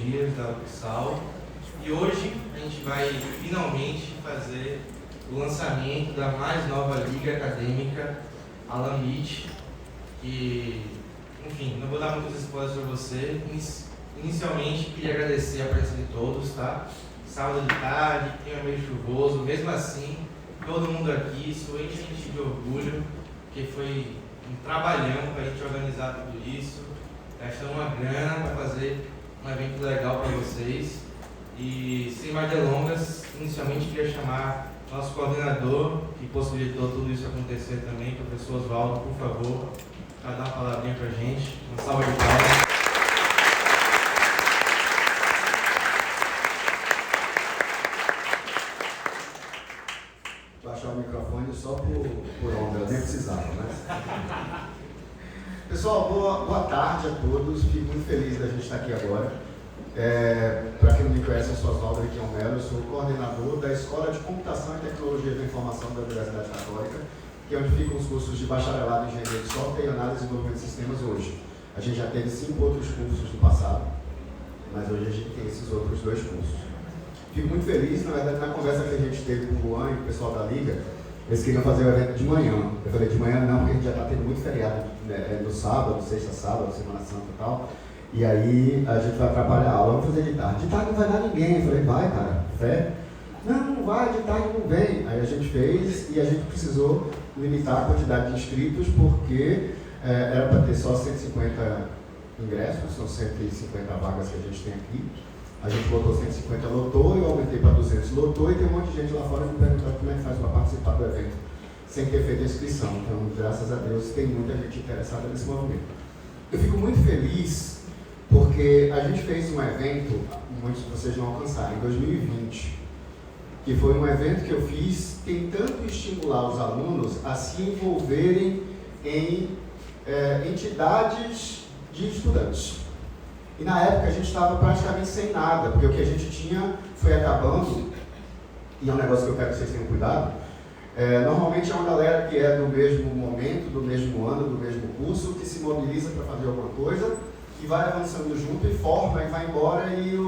Tecnologias da UFSAL. E hoje a gente vai finalmente fazer o lançamento da mais nova liga acadêmica, a LAMIT, que, enfim, não vou dar muitos spoilers para você. Inicialmente, queria agradecer a presença de todos, tá? Sábado de tarde, clima meio chuvoso, mesmo assim, todo mundo aqui, isso enche a gente de orgulho, porque foi um trabalhão para a gente organizar tudo isso, gastamos uma grana para fazer um evento legal para vocês. E, sem mais delongas, inicialmente queria chamar nosso coordenador, que possibilitou tudo isso acontecer também, o professor Oswaldo, por favor, para dar uma palavrinha para a gente, uma salva de palmas. Baixar o microfone só por onda, eu nem precisava, né? Pessoal, boa tarde a todos, fico muito feliz da gente estar aqui agora. Para quem não me conhece, eu sou Oswaldo Riquião Melo, sou coordenador da Escola de Computação e Tecnologia da Informação da Universidade Católica, que é onde ficam os cursos de bacharelado em Engenharia de Software e Análise e Desenvolvimento de Sistemas hoje. A gente já teve 5 outros cursos no passado, mas hoje a gente tem esses outros 2 cursos. Fico muito feliz, na verdade, na conversa que a gente teve com o Juan e o pessoal da Liga, eles queriam fazer o evento de manhã. Eu falei, de manhã não, porque a gente já está tendo muito feriado, né, no sábado, sexta, sábado, Semana Santa e tal. E aí a gente vai atrapalhar a aula, vamos fazer de tarde. De tarde não vai dar ninguém. Eu falei, vai, cara, fé? Não vai, de tarde não vem. Aí a gente fez e a gente precisou limitar a quantidade de inscritos, porque era para ter só 150 ingressos, são 150 vagas que a gente tem aqui. A gente botou 150, lotou, eu aumentei para 200, lotou, e tem um monte de gente lá fora me perguntando como é que faz para participar do evento, sem ter feito a inscrição. Então, graças a Deus, tem muita gente interessada nesse movimento. Eu fico muito feliz, porque a gente fez um evento, muitos de vocês não alcançaram, em 2020, que foi um evento que eu fiz tentando estimular os alunos a se envolverem em entidades de estudantes. E na época a gente estava praticamente sem nada, porque o que a gente tinha foi acabando, e é um negócio que eu quero que vocês tenham cuidado. Normalmente é uma galera que é do mesmo momento, do mesmo ano, do mesmo curso, que se mobiliza para fazer alguma coisa, e vai avançando junto e forma e vai embora e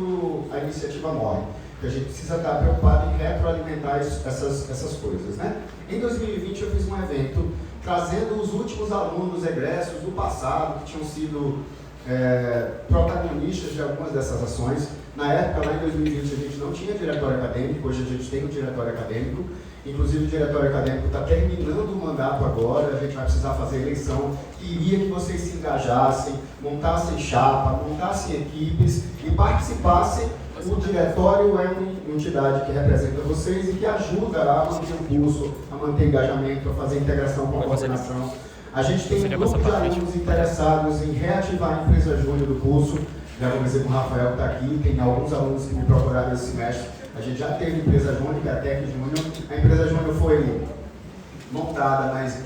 a iniciativa morre. Porque a gente precisa estar preocupado em retroalimentar essas coisas, né? Em 2020 eu fiz um evento trazendo os últimos alunos egressos do passado, que tinham sido protagonistas de algumas dessas ações. Na época, lá em 2020, a gente não tinha diretório acadêmico, hoje a gente tem um diretório acadêmico. Inclusive, o diretório acadêmico está terminando o mandato agora, a gente vai precisar fazer eleição. Queria que vocês se engajassem, montassem chapa, montassem equipes e participassem. O diretório é uma entidade que representa vocês e que ajuda a manter o curso, a manter engajamento, a fazer integração com a coordenação. A gente tem um grupo de alunos interessados em reativar a empresa júnior do curso. Já conversei com o Rafael, que está aqui, tem alguns alunos que me procuraram esse semestre. A gente já teve empresa júnior, que é a Tec Júnior. A empresa júnior foi montada, mas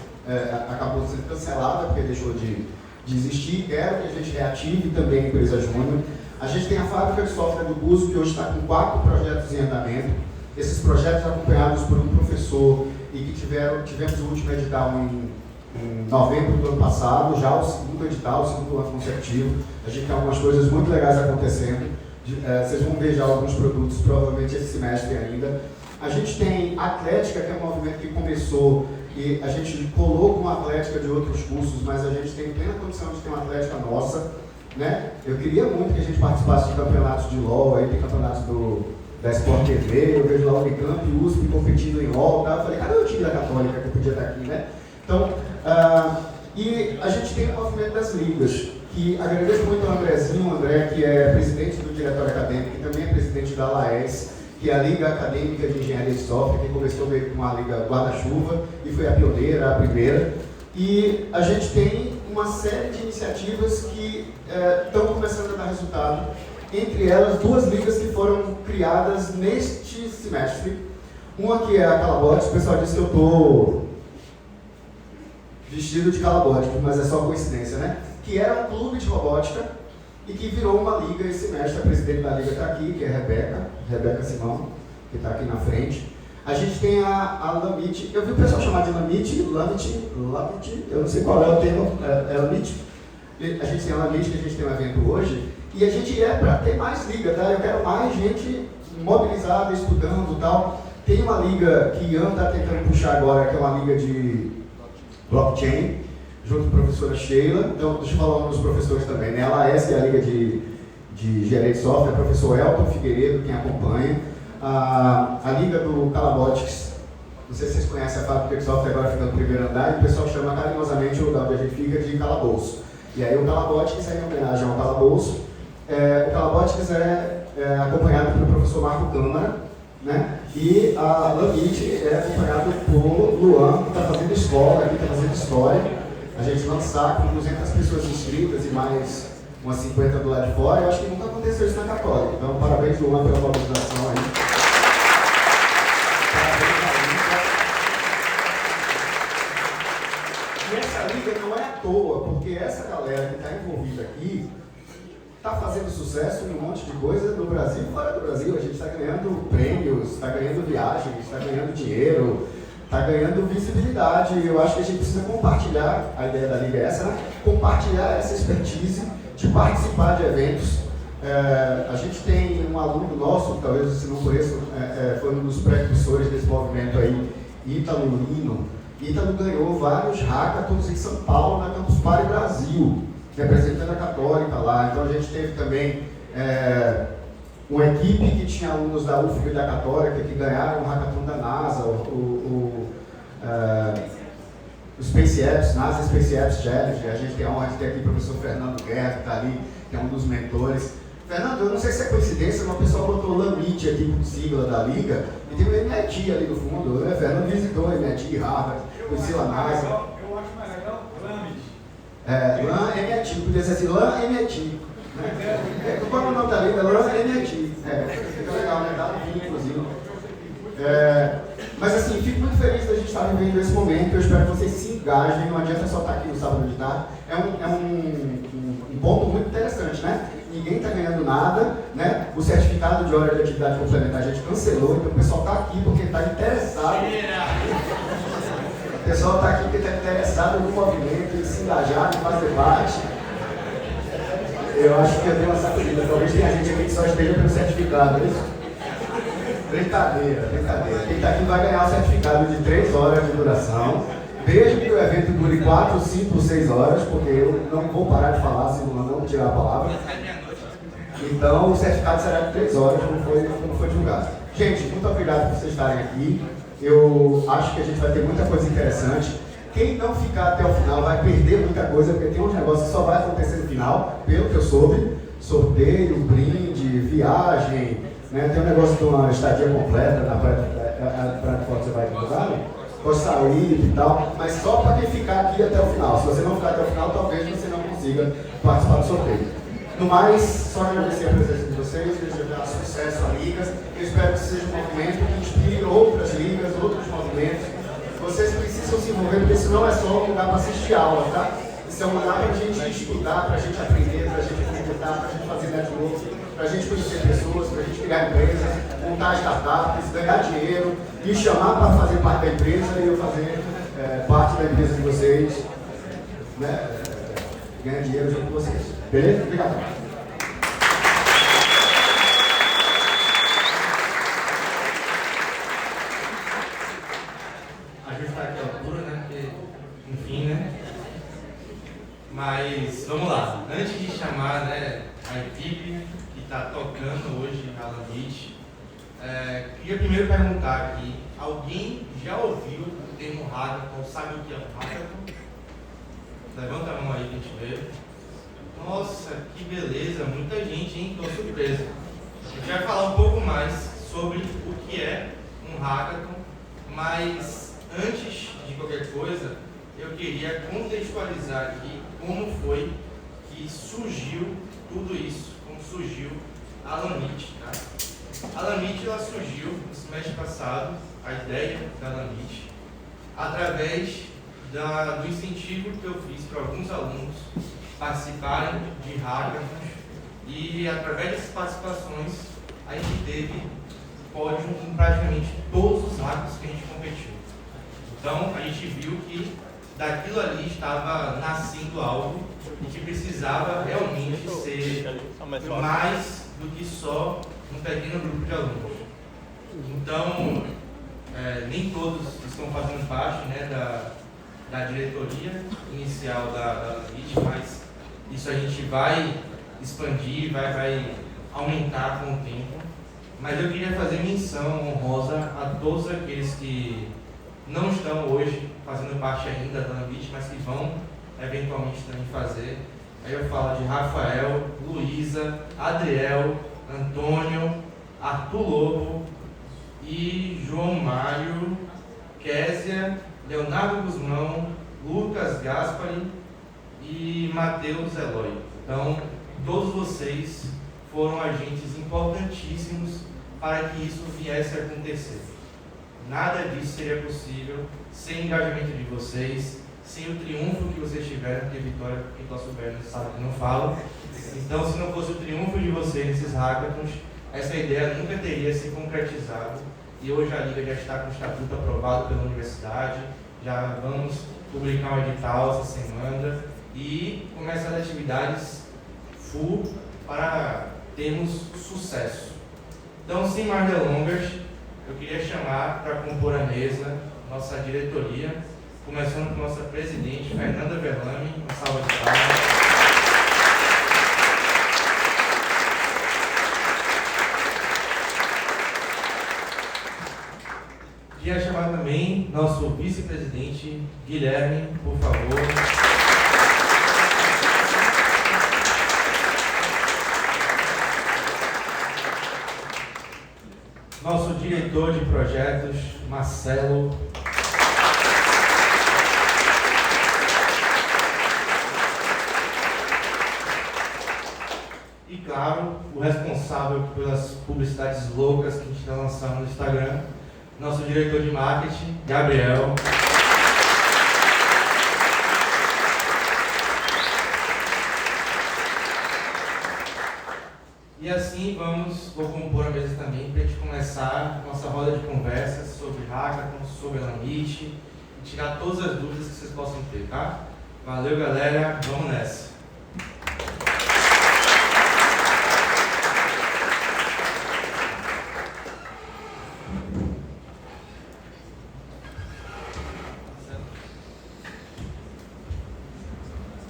acabou sendo cancelada, porque deixou de existir. Quero que a gente reative também a empresa júnior. A gente tem a fábrica de software do curso, que hoje está com 4 projetos em andamento. Esses projetos acompanhados por um professor e que tivemos o último edital em novembro do ano passado, já o segundo edital, o segundo ano consecutivo. A gente tem algumas coisas muito legais acontecendo. Vocês vão ver já alguns produtos, provavelmente esse semestre ainda. A gente tem Atlética, que é um movimento que começou e a gente colou com a Atlética de outros cursos, mas a gente tem plena condição de ter uma Atlética nossa, né? Eu queria muito que a gente participasse de campeonatos de LOL, aí tem campeonatos da Sport TV, eu vejo lá o Unicamp e USP competindo em LOL, tá? Eu falei, cadê o time da Católica que eu podia estar aqui, né? Então, e a gente tem o movimento das ligas, que agradeço muito ao Andrezinho, o André, que é presidente do Diretório Acadêmico e também é presidente da LAES, que é a Liga Acadêmica de Engenharia de Software, que começou meio com a Liga Guarda-Chuva e foi a pioneira, a primeira. E a gente tem uma série de iniciativas que estão começando a dar resultado, entre elas 2 ligas que foram criadas neste semestre. Uma que é a Calabote, o pessoal disse que eu estou vestido de Calabote, mas é só coincidência, né? Que era um clube de robótica e que virou uma liga esse semestre. A presidente da liga está aqui, que é a Rebeca Simão, que está aqui na frente. A gente tem a LAMIT, eu vi o pessoal chamar de LAMIT, eu não sei qual é o termo, é LAMIT. A gente tem a LAMIT, que a gente tem um evento hoje, E a gente é para ter mais liga, tá? Eu quero mais gente mobilizada, estudando e tal. Tem uma liga que Ian está tentando puxar agora, que é uma liga de blockchain, junto com a professora Sheila. Então, deixa eu falar um dos professores também, né? A Laes, é a liga de engenharia de software, professor Elton Figueiredo, quem acompanha. A liga do Calabotics, não sei se vocês conhecem a fábrica de software, agora fica no primeiro andar, e o pessoal chama carinhosamente o lugar onde a gente fica de calabouço. E aí o Calabotics é em homenagem ao calabouço. O Calabotics é acompanhado pelo professor Marco Câmara, né? E a Lamite é acompanhado por Luan, que está fazendo escola aqui, está fazendo história. A gente lançar com 200 pessoas inscritas e mais umas 50 do lado de fora. Eu acho que nunca aconteceu isso na Católica. Então, parabéns, Luan, pela mobilização aí. E essa liga não é à toa, porque essa galera que está envolvida aqui está fazendo sucesso em um monte de coisa no Brasil e fora do Brasil. A gente está ganhando prêmios, está ganhando viagens, está ganhando dinheiro, está ganhando visibilidade. Eu acho que a gente precisa compartilhar, a ideia da Liga é essa, né? Compartilhar essa expertise de participar de eventos. A gente tem um aluno nosso, talvez você não conheça, foi um dos precursores desse movimento aí, Ítalo Lino. Ítalo ganhou vários hackathons em São Paulo, na Campus Party Brasil, representando a Católica lá. Então a gente teve também uma equipe que tinha alunos da UFB e da Católica que ganharam o hackathon da NASA, o Space Apps, NASA Space Apps Challenge. A gente tem a honra de ter aqui o professor Fernando Guerra, que está ali, que é um dos mentores. Fernando, eu não sei se é coincidência, mas o pessoal botou LAMIT aqui por sigla da Liga, e tem o MIT ali no fundo, né? Fernando visitou o MIT, Harvard, conheceu a NASA. Eu acho mais legal LAMIT. LAN MIT, podia ser assim, LAN MIT. Né? Qual é o nome da Liga? LAN MIT. Fica legal, né? Dá no fim, inclusive. Mas assim, fico muito feliz da gente estar vivendo esse momento. Eu espero que vocês se engajem. Não adianta só estar aqui no sábado de tarde. É um ponto muito interessante, né? Ninguém está ganhando nada, né? O certificado de hora de atividade complementar a gente cancelou, então o pessoal está aqui porque está interessado. O pessoal está aqui porque está interessado no movimento, em se engajar, em fazer parte. Eu acho que eu tenho uma sacudida. Talvez tenha gente aqui que só esteja pelo certificado, é isso? Brincadeira, brincadeira. Quem está aqui vai ganhar o certificado de 3 horas de duração. Desde que o evento dure 4, 5, 6 horas, porque eu não vou parar de falar se não tirar a palavra. Então o certificado será de 3 horas, como foi divulgado. Gente, muito obrigado por vocês estarem aqui. Eu acho que a gente vai ter muita coisa interessante. Quem não ficar até o final vai perder muita coisa, porque tem uns negócios que só vai acontecer no final, pelo que eu soube. Sorteio, brinde, viagem, né? Tem um negócio de uma estadia completa na praia de Foto, você vai divulgar, né? Com saúde e tal, mas só para quem ficar aqui até o final. Se você não ficar até o final, talvez você não consiga participar do sorteio. No mais, só agradecer a presença de vocês, desejar sucesso à Liga. Eu espero que seja um movimento que inspire outras ligas, outros movimentos. Vocês precisam se envolver, porque isso não é só um lugar para assistir aula, tá? Isso é um lugar para a gente estudar, para a gente aprender, para a gente comentar, para a gente fazer network, para a gente conhecer pessoas, para a gente criar empresas, montar startups, ganhar dinheiro, me chamar para fazer parte da empresa e eu fazer parte da empresa de vocês, né? Ganhar dinheiro junto com vocês. Beleza? Obrigado. Ajustar aqui a altura, né? Porque, enfim, né? Mas vamos lá. Antes de chamar, né, a equipe que está tocando hoje a LAMIT, queria primeiro perguntar aqui: alguém já ouviu o termo hackathon? Sabe o que é um hackathon? Levanta a mão aí que a gente vê. Nossa, que beleza, muita gente, hein? Estou surpreso. A gente vai falar um pouco mais sobre o que é um hackathon, mas antes de qualquer coisa, eu queria contextualizar aqui como foi que surgiu tudo isso, como surgiu a LAMIT, tá? A LAMIT ela surgiu no semestre passado, a ideia da LAMIT, através do incentivo que eu fiz para alguns alunos participarem de hackathons, e através dessas participações a gente teve pódio em praticamente todos os hackathons que a gente competiu. Então a gente viu que daquilo ali estava nascendo algo e que precisava realmente ser mais do que só um pequeno grupo de alunos. Então, nem todos estão fazendo parte, né, da diretoria inicial da LIT, mas isso a gente vai expandir, vai aumentar com o tempo. Mas eu queria fazer menção honrosa a todos aqueles que não estão hoje fazendo parte ainda da LIT, mas que vão eventualmente também fazer. Aí eu falo de Rafael, Luísa, Adriel, Antônio, Arthur Lobo e João Mário, Késia, Leonardo Guzmão, Lucas Gaspari e Matheus Eloy. Então, todos vocês foram agentes importantíssimos para que isso viesse a acontecer. Nada disso seria possível sem o engajamento de vocês, sem o triunfo que vocês tiveram, porque Vitória, quem está souberando sabe que não fala. Então, se não fosse o triunfo de vocês nesses hackathons, essa ideia nunca teria se concretizado. E hoje a Liga já está com o estatuto aprovado pela universidade, já vamos publicar um edital essa semana e começar as atividades full para termos sucesso. Então, sem mais delongas, eu queria chamar para compor a mesa nossa diretoria, começando com nossa presidente, Fernanda Verlame. Uma salva de palmas. Queria chamar também nosso vice-presidente, Guilherme, por favor. Nosso diretor de projetos, Marcelo. E claro, o responsável pelas publicidades loucas que a gente está lançando no Instagram, nosso diretor de marketing, Gabriel. E assim vou compor a mesa também para a gente começar nossa roda de conversa sobre hackathon, sobre a LAMIT e tirar todas as dúvidas que vocês possam ter, tá? Valeu, galera, vamos nessa!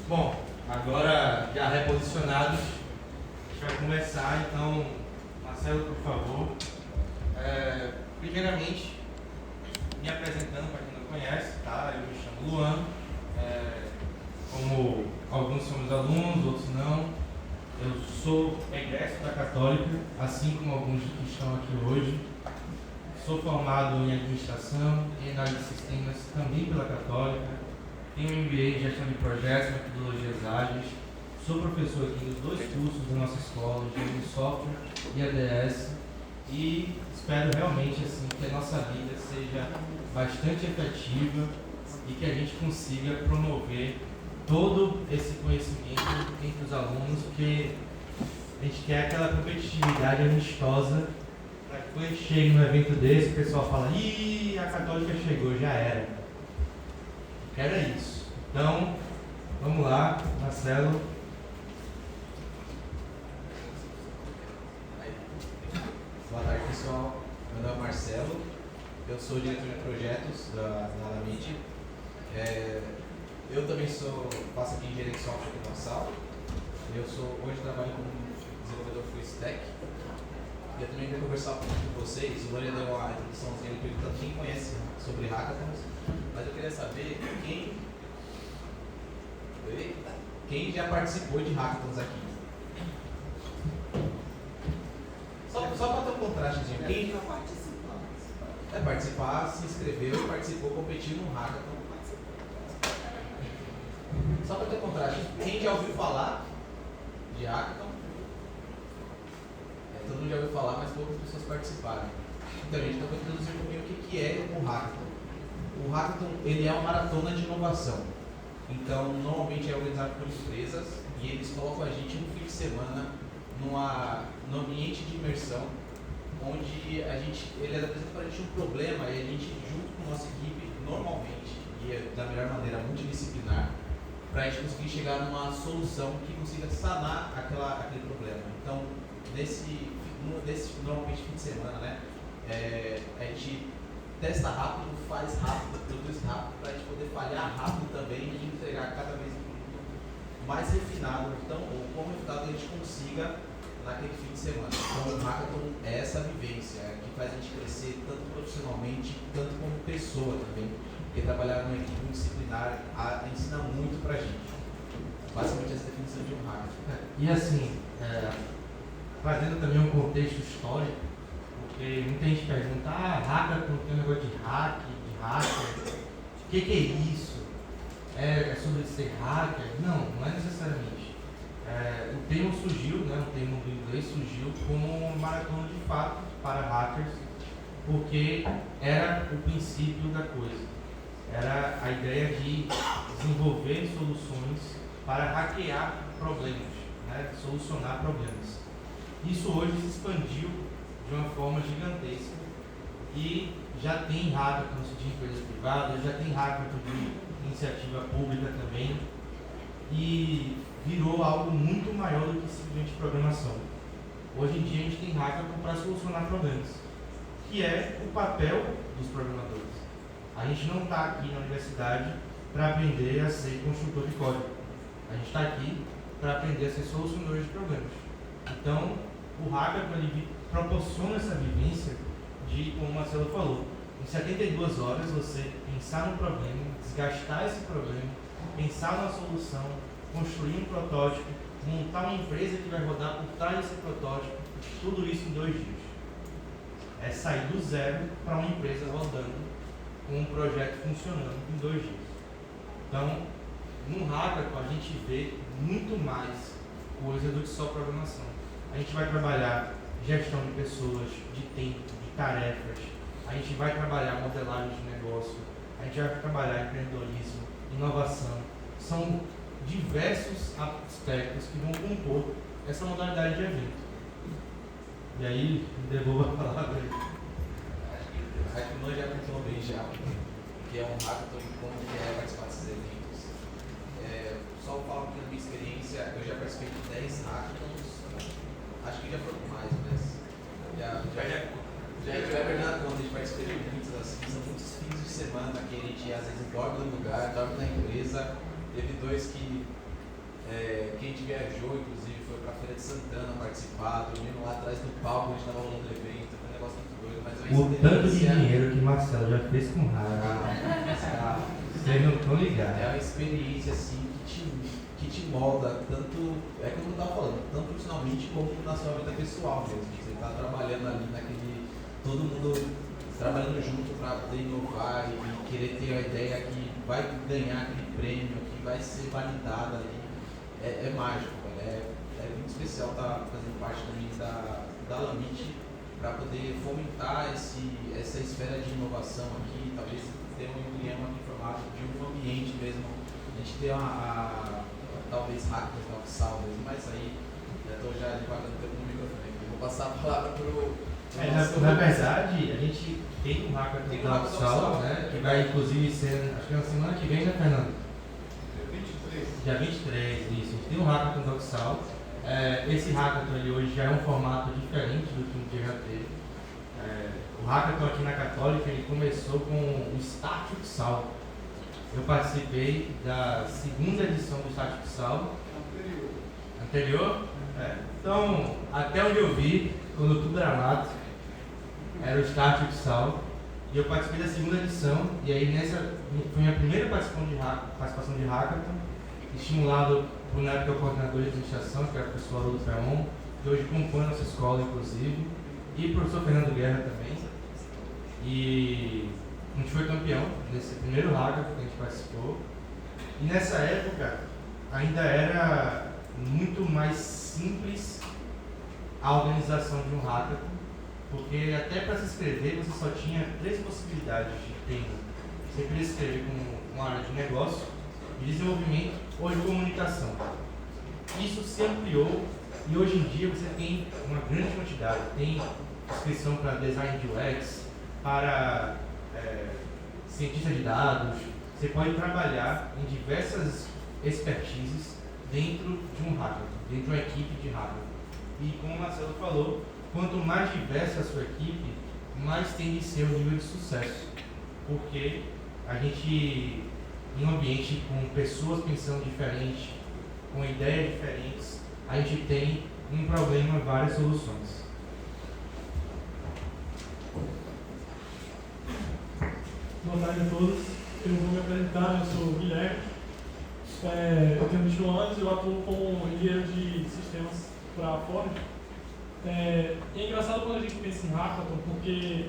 Bom, agora já reposicionados, a gente vai começar, então, Marcelo, por favor. Primeiramente, me apresentando para quem não conhece, tá? Eu me chamo Luan, como alguns somos alunos, outros não. Eu sou egresso da Católica, assim como alguns que estão aqui hoje. Sou formado em administração e análise de sistemas também pela Católica. Tenho um MBA em gestão de projetos, metodologias ágeis. Sou professor aqui nos 2 cursos da nossa escola, Engenharia de Software e ADS. E espero realmente assim, que a nossa vida seja bastante efetiva e que a gente consiga promover todo esse conhecimento entre os alunos, porque a gente quer aquela competitividade amistosa para que quando a gente chegue num evento desse, o pessoal fala: "Ih, a Católica chegou, já era". Era isso. Então, vamos lá, Marcelo. Boa tarde, pessoal. Meu nome é Marcelo. Eu sou diretor de projetos da LAMIT. Eu também faço aqui engenharia de software aqui na sala. Hoje trabalho como desenvolvedor full stack. E eu também quero conversar um pouco com vocês. O Lorena deu uma introduçãozinha perguntando quem conhece sobre hackathons. Mas eu queria saber quem já participou de hackathons aqui. Só para ter um contrastezinho. Quem participar, se inscreveu, participou, competiu num hackathon. Só para ter um contraste. Quem já ouviu falar de hackathon? Todo mundo já ouviu falar, mas poucas pessoas participaram. Então, gente, eu vou introduzir um pouquinho o que é o hackathon. O hackathon, ele é uma maratona de inovação. Então, normalmente é organizado por empresas e eles colocam a gente no fim de semana num ambiente de imersão, onde ele apresenta para a gente um problema e a gente, junto com a nossa equipe, normalmente, e da melhor maneira, multidisciplinar, para a gente conseguir chegar numa solução que consiga sanar aquele problema. Então, normalmente fim de semana, né, a gente testa rápido, faz rápido, produz rápido, para a gente poder falhar rápido também e entregar cada vez um produto mais refinado, então, ou com o resultado que a gente consiga naquele fim de semana. Então, o Hackathon é essa vivência que faz a gente crescer tanto profissionalmente, tanto como pessoa também, porque trabalhar numa equipe multidisciplinar ensina muito pra gente. Basicamente essa definição de um Hackathon. E assim, fazendo também um contexto histórico, porque muita gente pergunta, Hackathon tem um negócio de hacker, o que é isso? É sobre ser hacker? Não, não é necessariamente. O termo surgiu, né, o termo do inglês surgiu como uma maratona de fato para hackers, porque era o princípio da coisa. Era a ideia de desenvolver soluções para hackear problemas, né, solucionar problemas. Isso hoje se expandiu de uma forma gigantesca e já tem hackathons de empresas privadas, já tem hackathon de iniciativa pública também, e virou algo muito maior do que simplesmente programação. Hoje em dia a gente tem hackathon para solucionar problemas, que é o papel dos programadores. A gente não está aqui na universidade para aprender a ser construtor de código. A gente está aqui para aprender a ser solucionador de problemas. Então, o hackathon ele proporciona essa vivência de, como o Marcelo falou, em 72 horas você pensar no problema, desgastar esse problema, pensar na solução, construir um protótipo, montar uma empresa que vai rodar por trás desse protótipo, tudo isso em 2 dias. É sair do zero para uma empresa rodando com um projeto funcionando em 2 dias. Então, no hackathon a gente vê muito mais coisa do que só programação. A gente vai trabalhar gestão de pessoas, de tempo, de tarefas, a gente vai trabalhar modelagem de negócio, a gente vai trabalhar empreendedorismo, inovação. São diversos aspectos que vão compor essa modalidade de evento. E aí, me devolvo a palavra aí. Acho que o Hackman já apontou bem já, que é um hackathon e como que é participar desses eventos. Só falar um pouquinho da minha experiência, eu já participei de 10 hackathons, acho que já foram mais, mas já vai perdendo a conta, a gente participou de muitos assim, são muitos fins de semana que a gente às vezes dorme no lugar, dorme na empresa. Teve 2 que a gente viajou, inclusive foi pra Feira de Santana participar, dormindo lá atrás do palco, a gente estava rolando o evento, foi um negócio muito doido, mas o tanto de dinheiro que Marcelo já fez com raiva, vocês não estão ligados. É uma experiência assim que te molda, tanto, é como eu estava falando, tanto profissionalmente como na sua vida pessoal mesmo. Você está trabalhando ali todo mundo trabalhando junto para poder inovar e querer ter a ideia que vai ganhar aquele prêmio, que vai ser validada ali. É mágico, é muito especial estar fazendo parte também da Lamit para poder fomentar essa esfera de inovação aqui, talvez ter um embrião aqui formado de um ambiente mesmo. A gente tem talvez hackers da Oxal mesmo, mas aí já estou devagando tempo no microfone. Eu vou passar a palavra para o na verdade, a gente tem um hackathon da Oxal, né, que vai inclusive ser, acho que na semana que vem, né, Fernando? Dia 23, isso. A gente tem um hackathon da Oxal. Esse hackathon ele hoje já é um formato diferente do que um dia já teve. O hackathon aqui na Católica ele começou com o Start Oxal. Eu participei da 2ª edição do Start Oxal. Anterior? Então, até onde eu vi, quando tudo era mato, era o Start Oxal. E eu participei da 2ª edição, e aí nessa foi minha primeira participação de hackathon, estimulado por, na época, o coordenador de administração, que era o professor Haroldo Ferron, que hoje compõe a nossa escola, inclusive, e o professor Fernando Guerra também. E a gente foi campeão nesse primeiro hackathon que a gente participou. E nessa época, ainda era muito mais simples a organização de um hackathon, porque até para se inscrever você só tinha 3 possibilidades de tema. Você podia se inscrever com uma área de negócio, de desenvolvimento ou de comunicação. Isso se ampliou e hoje em dia você tem uma grande quantidade. Tem inscrição para design de UX, para cientista de dados, Você pode trabalhar em diversas expertises dentro de um hackathon, dentro de uma equipe de hackathon. E como o Marcelo falou, quanto mais diversa a sua equipe, mais tende a ser o nível de sucesso. Porque a gente, em um ambiente com pessoas pensando diferente, com ideias diferentes, a gente tem um problema, várias soluções. Boa tarde a todos. Eu vou me apresentar, eu sou o Guilherme. Eu tenho 21 anos e eu atuo como engenheiro de sistemas para a Ford. É engraçado quando a gente pensa em hackathon, porque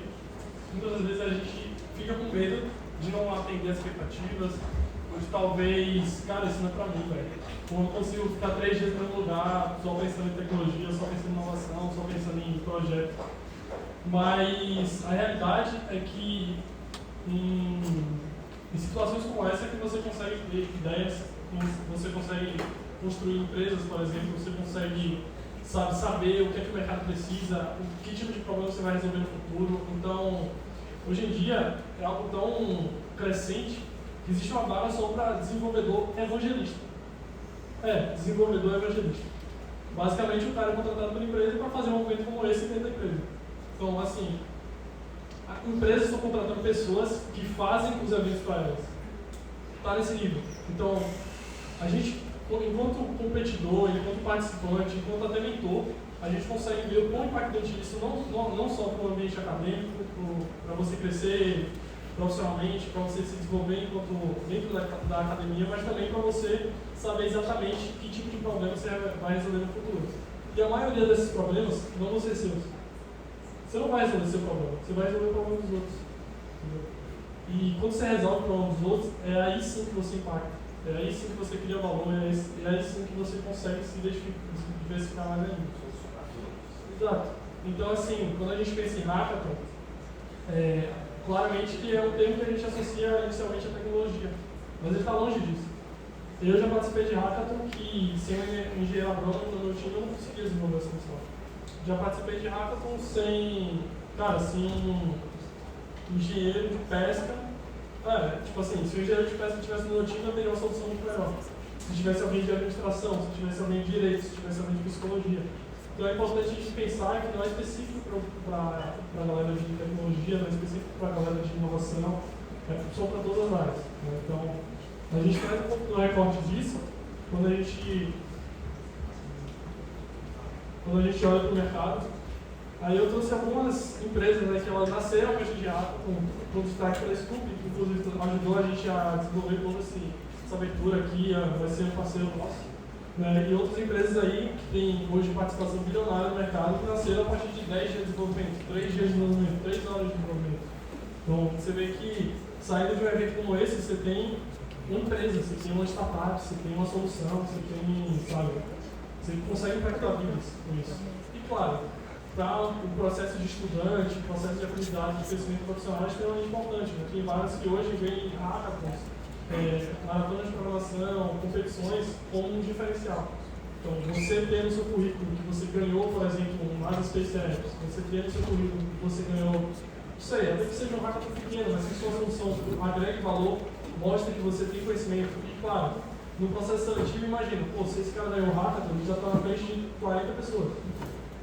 muitas das vezes a gente fica com medo de não atender as expectativas, ou de talvez, cara, isso não é pra mim, velho. Eu não consigo ficar 3 dias no mesmo lugar, só pensando em tecnologia, só pensando em inovação, só pensando em projeto. Mas a realidade é que em situações como essa é que você consegue ter ideias, você consegue construir empresas, por exemplo, você consegue saber o que é que o mercado precisa, que tipo de problema você vai resolver no futuro. Então, hoje em dia, é algo tão crescente que existe uma vaga só para desenvolvedor evangelista. Desenvolvedor evangelista. Basicamente, o cara é contratado pela empresa para fazer um movimento como esse dentro da empresa. Então, assim, empresas estão contratando pessoas que fazem os eventos para elas. Está nesse nível. Então, a gente, enquanto competidor, enquanto participante, enquanto até mentor, a gente consegue ver o quão impactante isso não só para o ambiente acadêmico, para você crescer profissionalmente, para você se desenvolver enquanto dentro da academia, mas também para você saber exatamente que tipo de problema você vai resolver no futuro. E a maioria desses problemas não vão ser seus. Você não vai resolver seu problema, você vai resolver o problema dos outros. Entendeu? E quando você resolve o problema dos outros, é aí sim que você impacta. É aí sim que você cria valor, é aí sim que você consegue se diversificar mais ainda. Exato. Então, assim, quando a gente pensa em hackathon, claramente que é um termo que a gente associa inicialmente à tecnologia, mas ele está longe disso. Eu já participei de hackathon que, sem um engenheiro agrônomo no meu time, eu não conseguia desenvolver essa solução. Já participei de hackathon sem um engenheiro de pesca. Tipo assim, se o engenheiro de pesca estivesse no meu time, eu teria uma solução muito melhor. Se tivesse alguém de administração, se tivesse alguém de direito, se tivesse alguém de psicologia. Então é importante a gente pensar que não é específico para a galera de tecnologia, não é específico para a galera de inovação, só para todas as áreas. Né? Então, a gente traz um pouco do recorte disso quando a gente olha para o mercado. Aí eu trouxe algumas empresas, né, que elas nasceram a partir de hackathon, com destaque para a Scoop, que inclusive ajudou a gente a desenvolver toda essa abertura aqui, vai ser um parceiro nosso. Né, e outras empresas aí que têm hoje participação bilionária no mercado, que nasceram a partir de 10 dias de desenvolvimento, 3 dias de desenvolvimento, 3 horas de desenvolvimento. Então você vê que saindo de um evento como esse, você tem uma empresa, você tem uma startup, você tem uma solução, você tem, você consegue impactar vidas com isso. E claro, para o processo de estudante, o processo de aprendizagem, de crescimento profissional é extremamente importante. Né? Tem vários que hoje veem hackathons, maratonas de programação, competições como um diferencial. Então, você ter no seu currículo que você ganhou, por exemplo, um NASA Space Apps, você ter no seu currículo que você ganhou, não sei, até que seja um hackathon pequeno, mas que sua solução agregue valor, mostra que você tem conhecimento. E claro, no processo seletivo, imagina, se esse cara ganhou um hackathon, ele já está na frente de 40 pessoas.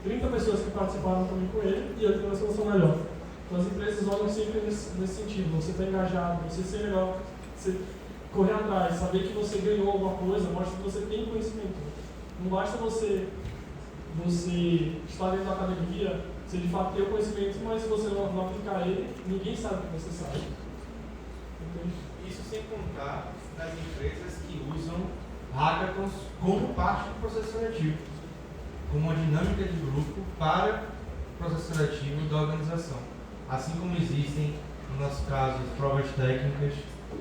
30 pessoas que participaram também com ele e ele tem uma solução melhor. Então as empresas olham sempre nesse sentido, você está engajado, você ser melhor, você correr atrás, saber que você ganhou alguma coisa, mostra que você tem conhecimento. Não basta você estar dentro da academia, você de fato ter o conhecimento, mas se você não aplicar ele, ninguém sabe o que você sabe. Entende? Isso sem contar nas empresas que usam hackathons como parte do processo seletivo, como uma dinâmica de grupo para o processo seletivo da organização. Assim como existem, no nosso caso, provas técnicas,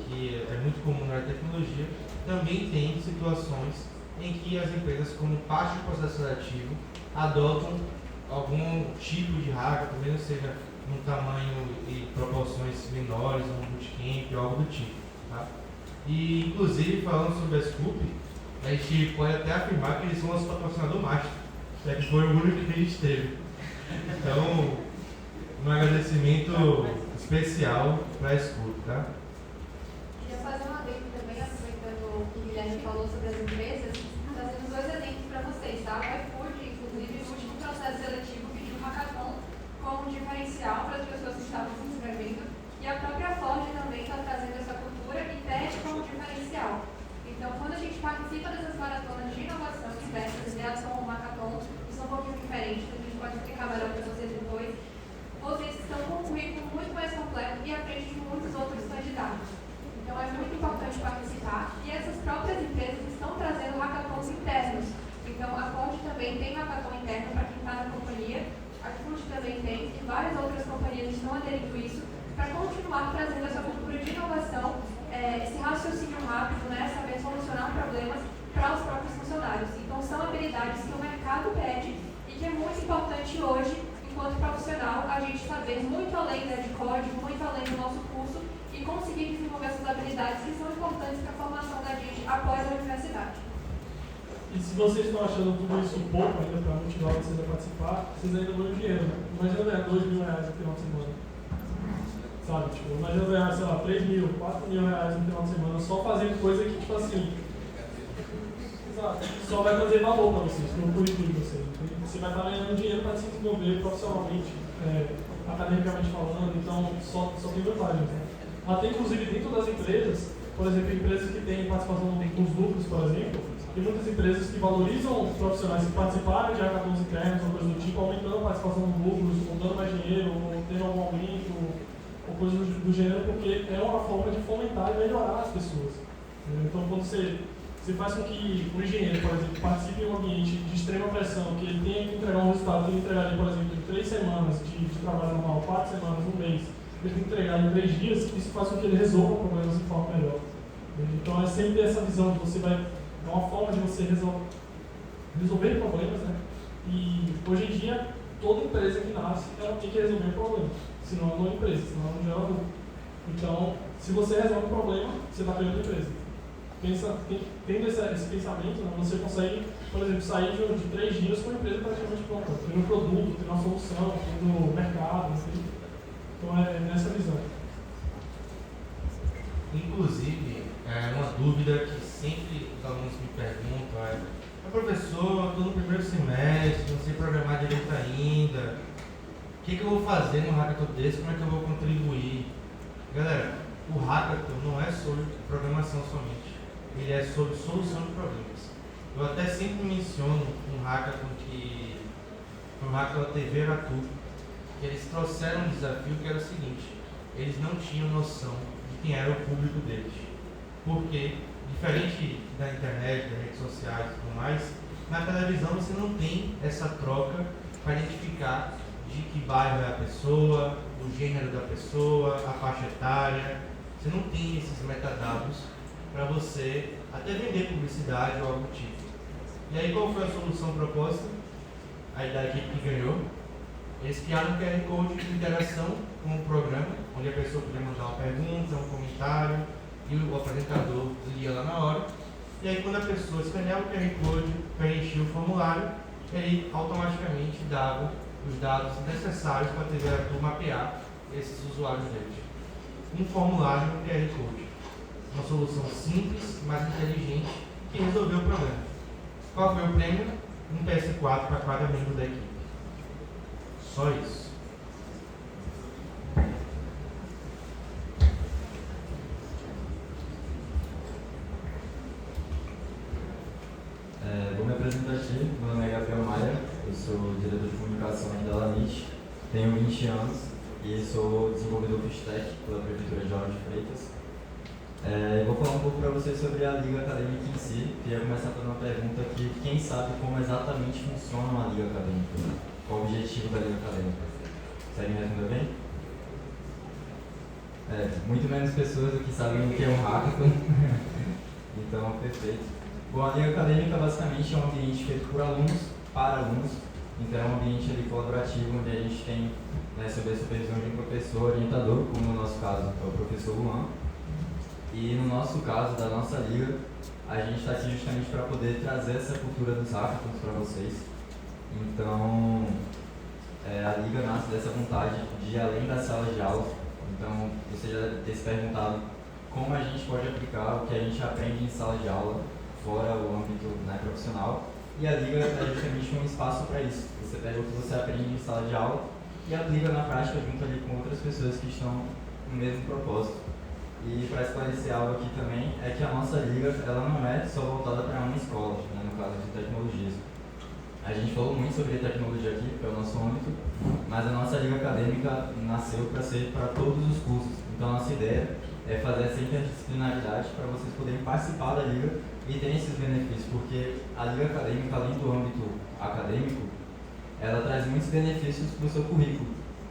que é muito comum na tecnologia, também tem situações em que as empresas, como parte do processo seletivo, adotam algum tipo de hackathon, mesmo seja num tamanho e proporções menores, um bootcamp, algo do tipo. Tá? E, inclusive, falando sobre a Scoop, a gente pode até afirmar que eles são nosso patrocinador master, já que foi o único que a gente teve. Então, um agradecimento especial para a Scoop, tá? Queria fazer uma adendo também, aproveitando o que o Guilherme falou sobre as empresas, trazendo 2 exemplos para vocês, tá? O iFood, inclusive, no último processo seletivo, pediu um hackathon como diferencial para as pessoas que estavam se inscrevendo, e a própria Ford também está trazendo essa cultura e pede como diferencial. Então, quando a gente participa dessas maratonas de inovação diversas, ideias como o hackathon, que são um pouquinho diferentes, a gente pode explicar melhor para vocês depois, vocês estão com um currículo muito mais completo e à frente de muitos outros candidatos. Então, é muito importante participar, e essas próprias empresas estão trazendo hackathons internos. Então, a Ford também tem hackathon interno para quem está na companhia, a iFood também tem, e várias outras companhias estão aderindo a isso, para continuar trazendo essa cultura de inovação, esse raciocínio rápido, né, saber solucionar problemas para os próprios funcionários. Então, são habilidades que o mercado pede e que é muito importante hoje, enquanto profissional, a gente saber muito além, né, de código, muito além do nosso curso e conseguir desenvolver essas habilidades que são importantes para a formação da gente após a universidade. E se vocês estão achando tudo isso pouco ainda para motivar vocês a participar, vocês ainda ganham dinheiro, né? Imagina ganhar R$2.000 no final de semana. Sabe, tipo, imagina ganhar, sei lá, 3.000, 4.000 reais no final de semana só fazendo coisa que, tipo assim, exato, só vai trazer valor para vocês, para o currículo de vocês. Você vai estar ganhando dinheiro para se desenvolver profissionalmente, academicamente falando, então só tem vantagens, né? Até inclusive dentro das empresas, por exemplo, empresas que têm participação com os lucros, por exemplo, tem muitas empresas que valorizam os profissionais que participarem de hackathons internos ou coisas do tipo, aumentando a participação nos lucros, ou dando mais dinheiro, ou tendo algum aumento, ou coisas do gênero, porque é uma forma de fomentar e melhorar as pessoas. Então, quando você faz com que um engenheiro, por exemplo, participe em um ambiente de extrema pressão, que ele tenha que entregar um resultado que ele entregaria, por exemplo, em 3 semanas de trabalho normal, 4 semanas, um mês, ele tem que entregar em 3 dias, isso faz com que ele resolva problemas de forma melhor. Então, é sempre essa visão de você vai... É uma forma de você resolver problemas, né? E hoje em dia, toda empresa que nasce, ela tem que resolver um problema. Senão ela não é empresa, senão ela não gera lucro. Então, se você resolve um problema, você está criando empresa. Tendo esse pensamento, né, você consegue, por exemplo, sair de 3 dias com a empresa praticamente pronta. Tendo um produto, tendo uma solução, tendo mercado, assim. Então é nessa visão. Inclusive, uma dúvida que sempre os alunos me perguntam é: professor, estou no primeiro semestre, não sei programar direito ainda, o que eu vou fazer no hackathon desse, como é que eu vou contribuir? Galera, o hackathon não é sobre programação somente, ele é sobre solução de problemas. Eu até sempre menciono um hackathon da TV Aratu, que eles trouxeram um desafio que era o seguinte: eles não tinham noção de quem era o público deles. Porque, diferente da internet, das redes sociais e tudo mais, na televisão você não tem essa troca para identificar de que bairro é a pessoa, o gênero da pessoa, a faixa etária. Você não tem esses metadados para você até vender publicidade ou algo do tipo. E aí, qual foi a solução proposta? Aí da equipe que ganhou, eles criaram um QR Code de interação com o programa, onde a pessoa podia mandar uma pergunta, um comentário, e o apresentador lia lá na hora. E aí, quando a pessoa escaneava o QR Code, preenchia o formulário, ele automaticamente dava os dados necessários para a TV Aratu mapear esses usuários deles. Um formulário e um QR Code. Uma solução simples, mas inteligente, que resolveu o problema. Qual foi o prêmio? Um PS4 para cada membro da equipe. Só isso. Vou me apresentar aqui, meu nome é Gabriel Maia, eu sou diretor de comunicação aqui da Lanit, tenho 20 anos e sou desenvolvedor Fistech pela Prefeitura de Lauro de Freitas. Vou falar um pouco para vocês sobre a Liga Acadêmica em si. Queria começar fazendo uma pergunta aqui: quem sabe como exatamente funciona uma Liga Acadêmica? Qual o objetivo da Liga Acadêmica? Consegue me responder bem? Muito menos pessoas do que sabem o que é um hackathon. Então, perfeito. Bom, a Liga Acadêmica basicamente é um ambiente feito por alunos, para alunos. Então é um ambiente ali colaborativo, onde a gente tem, sob a supervisão de um professor orientador, como no nosso caso é o professor Luan. E no nosso caso, da nossa liga, a gente está aqui justamente para poder trazer essa cultura dos hackathons para vocês. Então, a liga nasce dessa vontade de ir além da sala de aula. Então, você já ter se perguntado como a gente pode aplicar o que a gente aprende em sala de aula, fora o âmbito, né, profissional. E a Liga é justamente um espaço para isso. Você pega o que você aprende em sala de aula e aplica na prática junto ali com outras pessoas que estão no mesmo propósito. E para esclarecer algo aqui também, é que a nossa Liga ela não é só voltada para uma escola, né, no caso de tecnologias. A gente falou muito sobre tecnologia aqui, que é o nosso âmbito, mas a nossa Liga Acadêmica nasceu para ser para todos os cursos. Então a nossa ideia é fazer essa interdisciplinaridade para vocês poderem participar da Liga e terem esses benefícios, porque a Liga Acadêmica, além do âmbito acadêmico, ela traz muitos benefícios para o seu currículo.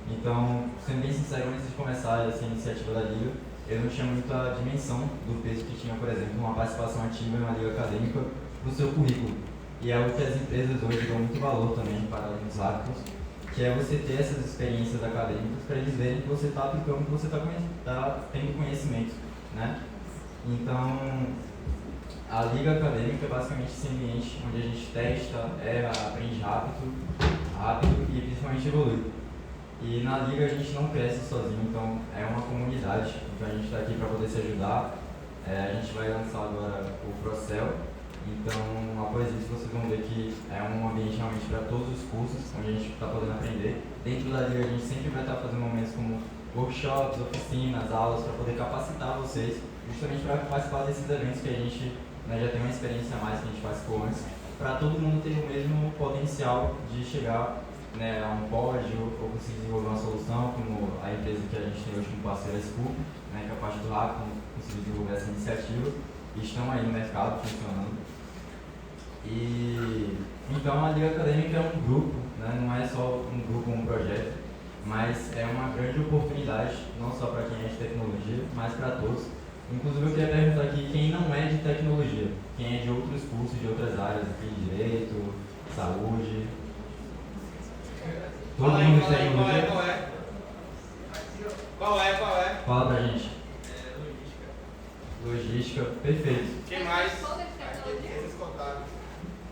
Então, sendo bem sincero, antes de começar essa iniciativa da Liga, eu não tinha muita dimensão do peso que tinha, por exemplo, uma participação ativa em uma Liga Acadêmica para o seu currículo. E é algo que as empresas hoje dão muito valor também para os hackathons, que é você ter essas experiências acadêmicas para eles verem que você está aplicando, que você está tendo conhecimento, né? Então, a Liga Acadêmica é basicamente esse ambiente onde a gente testa, erra, aprende rápido e principalmente evolui. E na Liga a gente não cresce sozinho, então é uma comunidade, então a gente está aqui para poder se ajudar. A gente vai lançar agora o Procel. Então, após isso, vocês vão ver que é um ambiente realmente para todos os cursos, onde a gente está podendo aprender. Dentro da Liga, a gente sempre vai estar fazendo momentos como workshops, oficinas, aulas, para poder capacitar vocês, justamente para participar desses eventos que a gente, né, já tem uma experiência a mais que a gente participou antes, para todo mundo ter o mesmo potencial de chegar, né, a um pódio ou conseguir desenvolver uma solução, como a empresa que a gente tem hoje como parceira, a Scoop, né, que é a parte do Hackathon, conseguir desenvolver essa iniciativa, e estão aí no mercado funcionando. E então a Liga Acadêmica é um grupo, né? Não é só um grupo, um projeto, mas é uma grande oportunidade, não só para quem é de tecnologia, mas para todos. Inclusive eu queria perguntar aqui quem não é de tecnologia, quem é de outros cursos, de outras áreas, aqui, direito, saúde. Todo mundo de tecnologia? Qual é? Fala pra gente. Logística, perfeito. Quem mais?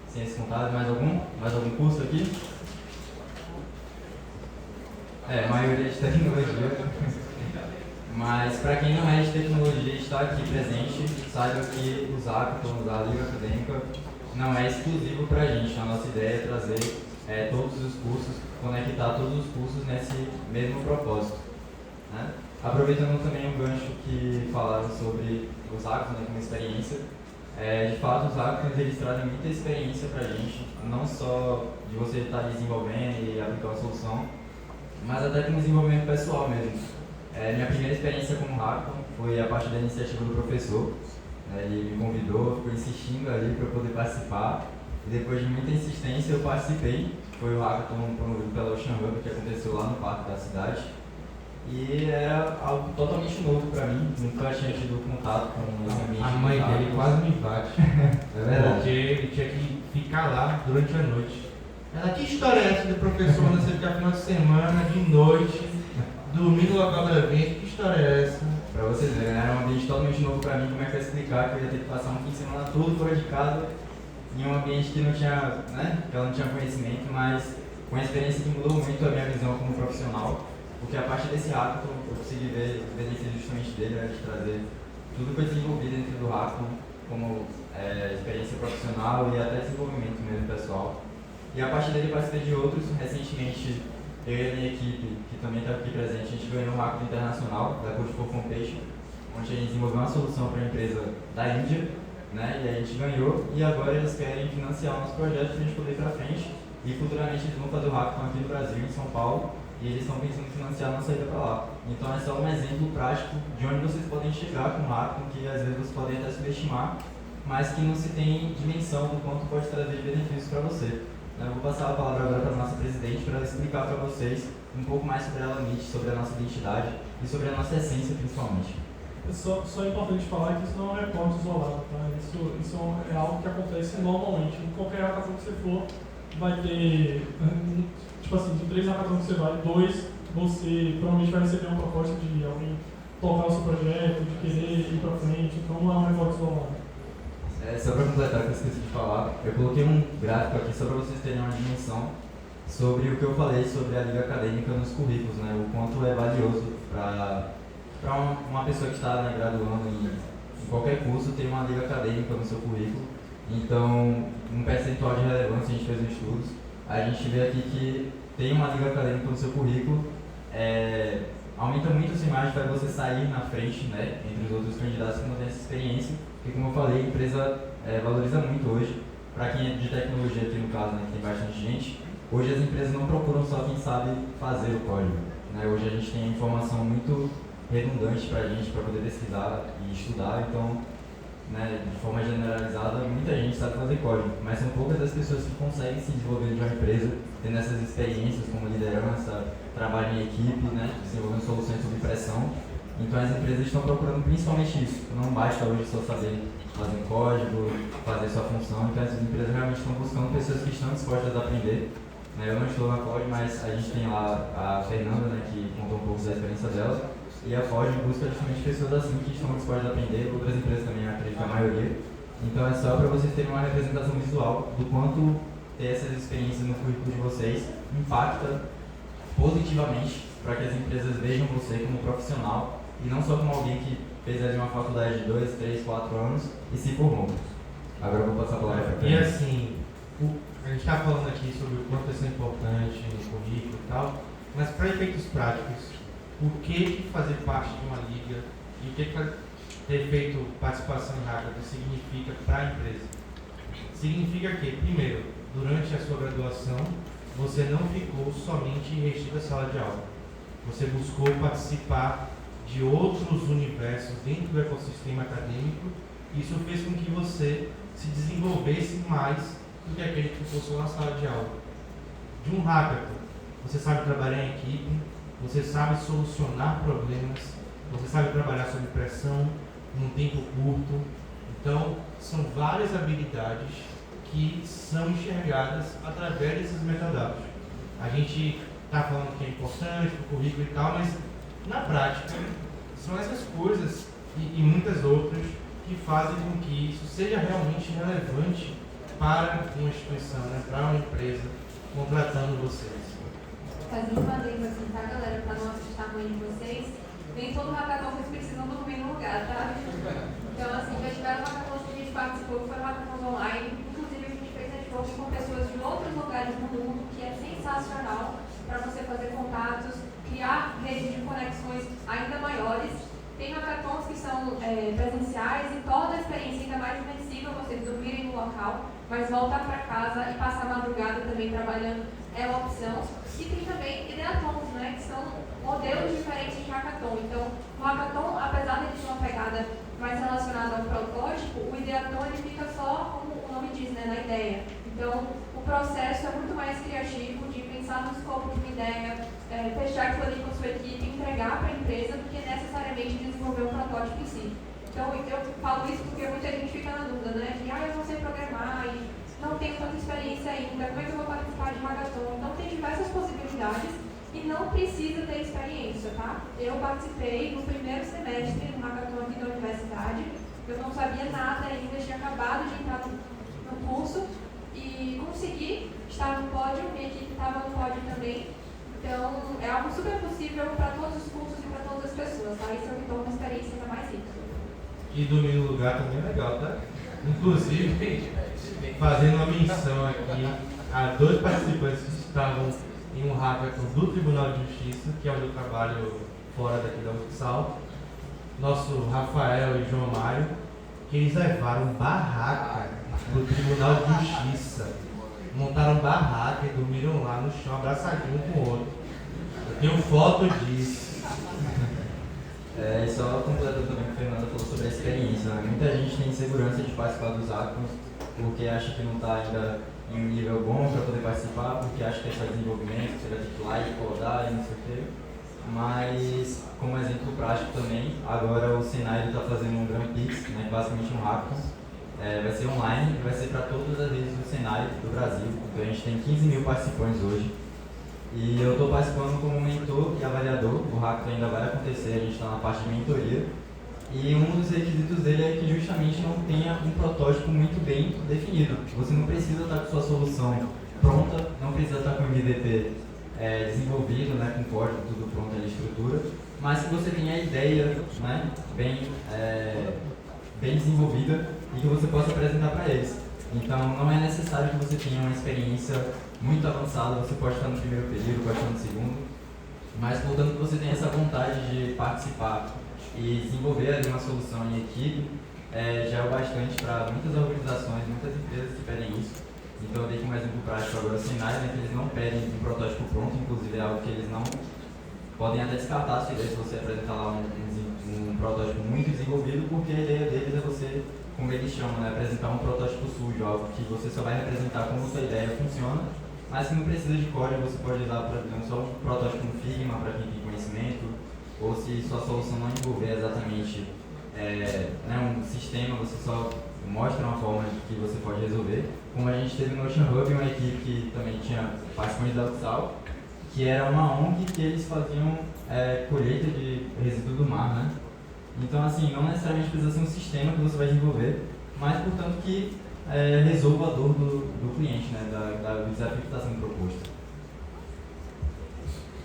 Ciência contábil, mais algum curso aqui? A maioria de tecnologia. Mas para quem não é de tecnologia e está aqui presente, saiba que os hackathons da Liga Acadêmica não é exclusivo para a gente. A nossa ideia é trazer todos os cursos, conectar todos os cursos nesse mesmo propósito, né? Aproveitando também o gancho que falaram sobre os hackathons, né, como experiência. De fato, os hackathons eles trazem muita experiência para a gente, não só de você estar desenvolvendo e aplicar uma solução, mas até como desenvolvimento pessoal mesmo. Minha primeira experiência como hackathon foi a partir da iniciativa do professor. Ele me convidou, ficou insistindo ali para eu poder participar, e depois de muita insistência eu participei. Foi o hackathon promovido pela Ocean Hub, que aconteceu lá no parque da cidade. E era algo totalmente novo para mim, nunca tinha tido contato com esse ambiente. A mãe dele quase me bate. É verdade. Porque ele tinha que ficar lá durante a noite. Ela, que história é essa de professor, você ficar final de semana, de noite, dormir no local do evento? Que história é essa? Pra vocês verem, era um ambiente totalmente novo para mim, como é que eu ia explicar que eu ia ter que passar um fim de semana todo fora de casa, em um ambiente que não tinha, né, que ela não tinha conhecimento, mas com uma experiência que mudou muito a minha visão como profissional. Porque a partir desse hackathon eu consegui ver os benefícios justamente dele, né, de trazer tudo que eu desenvolvi dentro do hackathon como experiência profissional e até desenvolvimento mesmo pessoal. E a partir dele eu participei de outros. Recentemente eu e a minha equipe, que também está aqui presente, a gente ganhou um hackathon internacional da Code for Competition, onde a gente desenvolveu uma solução para uma empresa da Índia, né, e a gente ganhou, e agora eles querem financiar o nosso projeto para a gente poder ir para frente, e futuramente eles vão fazer o hackathon aqui no Brasil, em São Paulo, e eles estão pensando em financiar a nossa ida para lá. Então é só um exemplo prático de onde vocês podem chegar com o hackathon, que às vezes vocês podem até subestimar, mas que não se tem dimensão do quanto pode trazer de benefícios para você. Eu vou passar a palavra agora para a nossa presidente para ela explicar para vocês um pouco mais sobre a Alamite, sobre a nossa identidade e sobre a nossa essência principalmente. Só é importante falar que isso não é um recorte isolado, tá? Isso é algo que acontece normalmente. Em qualquer hackathon que você for, vai ter, tipo assim, de 3 hackathons que você vai, 2, você provavelmente vai receber uma proposta de alguém tocar o seu projeto, de querer ir para frente, então não é um recorte isolado. Só para completar o que eu esqueci de falar, eu coloquei um gráfico aqui só para vocês terem uma dimensão sobre o que eu falei sobre a Liga Acadêmica nos currículos, né? O quanto é valioso para para uma pessoa que está, né, graduando em qualquer curso, ter uma liga acadêmica no seu currículo. Então, um percentual de relevância, a gente fez um estudo, a gente vê aqui que ter uma liga acadêmica no seu currículo aumenta muito a sua imagem para você sair na frente, né, entre os outros candidatos que não têm essa experiência, porque, como eu falei, a empresa valoriza muito hoje. Para quem é de tecnologia aqui no caso, né, que tem bastante gente, hoje as empresas não procuram só quem sabe fazer o código, né? Hoje a gente tem informação muito redundante para a gente, para poder pesquisar e estudar, então, né, de forma generalizada, muita gente sabe fazer código, mas são poucas as pessoas que conseguem se desenvolver de uma empresa, tendo essas experiências como liderança, trabalho em equipe, né, desenvolvendo soluções sob pressão. Então as empresas estão procurando principalmente isso. Não basta hoje só saber fazer um código, fazer sua função. Então essas empresas realmente estão buscando pessoas que estão dispostas a aprender. Eu não estou na Ford, mas a gente tem lá a Fernanda, né, que contou um pouco da experiência dela. E a Ford busca justamente pessoas assim que estão dispostas a aprender. Outras empresas também, acredito que a maioria. Então é só para vocês terem uma representação visual do quanto ter essas experiências no currículo de vocês impacta positivamente para que as empresas vejam você como profissional e não só como alguém que fez ali uma faculdade de 2, 3, 4 anos e se formou. Agora eu vou passar a palavra para a E assim, a gente está falando aqui sobre o quanto isso é importante no currículo e tal, mas para efeitos práticos, o que fazer parte de uma liga e o que ter feito participação em hackathon significa para a empresa? Significa que, primeiro, durante a sua graduação, você não ficou somente restrito à sala de aula. Você buscou participar de outros universos dentro do ecossistema acadêmico. Isso fez com que você se desenvolvesse mais do que aquele que fosse na sala de aula. De um hackathon, você sabe trabalhar em equipe, você sabe solucionar problemas, você sabe trabalhar sob pressão, num tempo curto. Então, são várias habilidades que são enxergadas através desses metadados. A gente está falando que é importante para o currículo e tal, mas na prática são essas coisas e muitas outras que fazem com que isso seja realmente relevante para uma instituição, né, para uma empresa contratando vocês. Fazendo uma lembra assim, tá, galera, para não assustar a mãe de vocês, nem todo hackathon vocês precisam do mesmo lugar, tá? Então, assim, já tiveram hackathons que a gente participou, que foram hackathons online, inclusive a gente fez network com pessoas de outros lugares do mundo, que é sensacional para você fazer contatos, criar redes de conexões ainda maiores. Tem hackathons que são presenciais e torna a experiência ainda mais imersiva, vocês dormirem no local, mas voltar para casa e passar a madrugada também trabalhando é uma opção. E tem também ideatons, né, que são modelos diferentes de hackathon. Então, o hackathon, apesar de ele ter uma pegada mais relacionada ao protótipo, o ideaton ele fica só, como o nome diz, né, na ideia. Então, o processo é muito mais criativo de pensar no escopo de uma ideia, fechar aquilo ali com a sua equipe, entregar para a empresa, do que necessariamente desenvolver um protótipo em si. Então, eu falo isso porque muita gente fica na dúvida, né, de eu não sei programar e não tenho tanta experiência ainda, como é que eu vou participar de hackathon? Então, tem diversas possibilidades e não precisa ter experiência, tá? Eu participei no primeiro semestre do hackathon aqui da universidade, eu não sabia nada ainda, tinha acabado de entrar no curso e consegui estar no pódio, minha equipe estava no pódio também. Então, é algo super possível para todos os cursos e para todas as pessoas, tá? Isso é o que torna a experiência ainda mais rica. E dormir no lugar também é legal, tá? Inclusive, fazendo uma menção aqui a 2 participantes que estavam em um hackathon do Tribunal de Justiça, que é onde eu trabalho fora daqui da UFSAL, nosso Rafael e João Mário, que eles levaram barraca do Tribunal de Justiça. Montaram barraca e dormiram lá no chão, abraçadinho um com o outro. Eu tenho foto disso. E só completando também o que a Fernanda falou sobre a experiência, né? Muita gente tem insegurança de participar dos hackathons porque acha que não está ainda em um nível bom para poder participar, porque acha que é só desenvolvimento, você vai ter que ir lá e codar e não sei o quê. Mas, como exemplo prático também, agora o Senai está fazendo um Grand Prix, né, basicamente um hackathon. Vai ser online e vai ser para todas as redes do Senai do Brasil. Então a gente tem 15 mil participantes hoje. E eu estou participando como mentor e avaliador. O hackathon ainda vai acontecer, a gente está na parte de mentoria. E um dos requisitos dele é que justamente não tenha um protótipo muito bem definido. Você não precisa estar com sua solução pronta, não precisa estar com o MVP desenvolvido, né, com código, tudo pronto ali, estrutura, mas que você tenha a ideia, né, bem desenvolvida e que você possa apresentar para eles. Então, não é necessário que você tenha uma experiência muito avançada, você pode estar no primeiro período, pode estar no segundo, mas portanto que você tenha essa vontade de participar e desenvolver ali uma solução em equipe, já é o bastante para muitas organizações, muitas empresas que pedem isso. Então, eu dei como exemplo prático agora o Senai, né, que eles não pedem um protótipo pronto, inclusive é algo que eles não podem até descartar a sua ideia se você apresentar lá um protótipo muito desenvolvido, porque a ideia deles é você, como eles chamam, né, apresentar um protótipo sujo, algo que você só vai representar como sua ideia funciona, mas que não precisa de código, você pode usar, por exemplo, só um protótipo no Figma para quem tem conhecimento, ou se sua solução não envolver exatamente um sistema, você só mostra uma forma que você pode resolver. Como a gente teve no Ocean Hub, uma equipe que também tinha participantes da UFSAL, que era uma ONG que eles faziam colheita de resíduo do mar, né? Então, assim, não necessariamente precisa ser um sistema que você vai desenvolver, mas, portanto, que resolva a dor do cliente, né? Do desafio que está sendo proposto.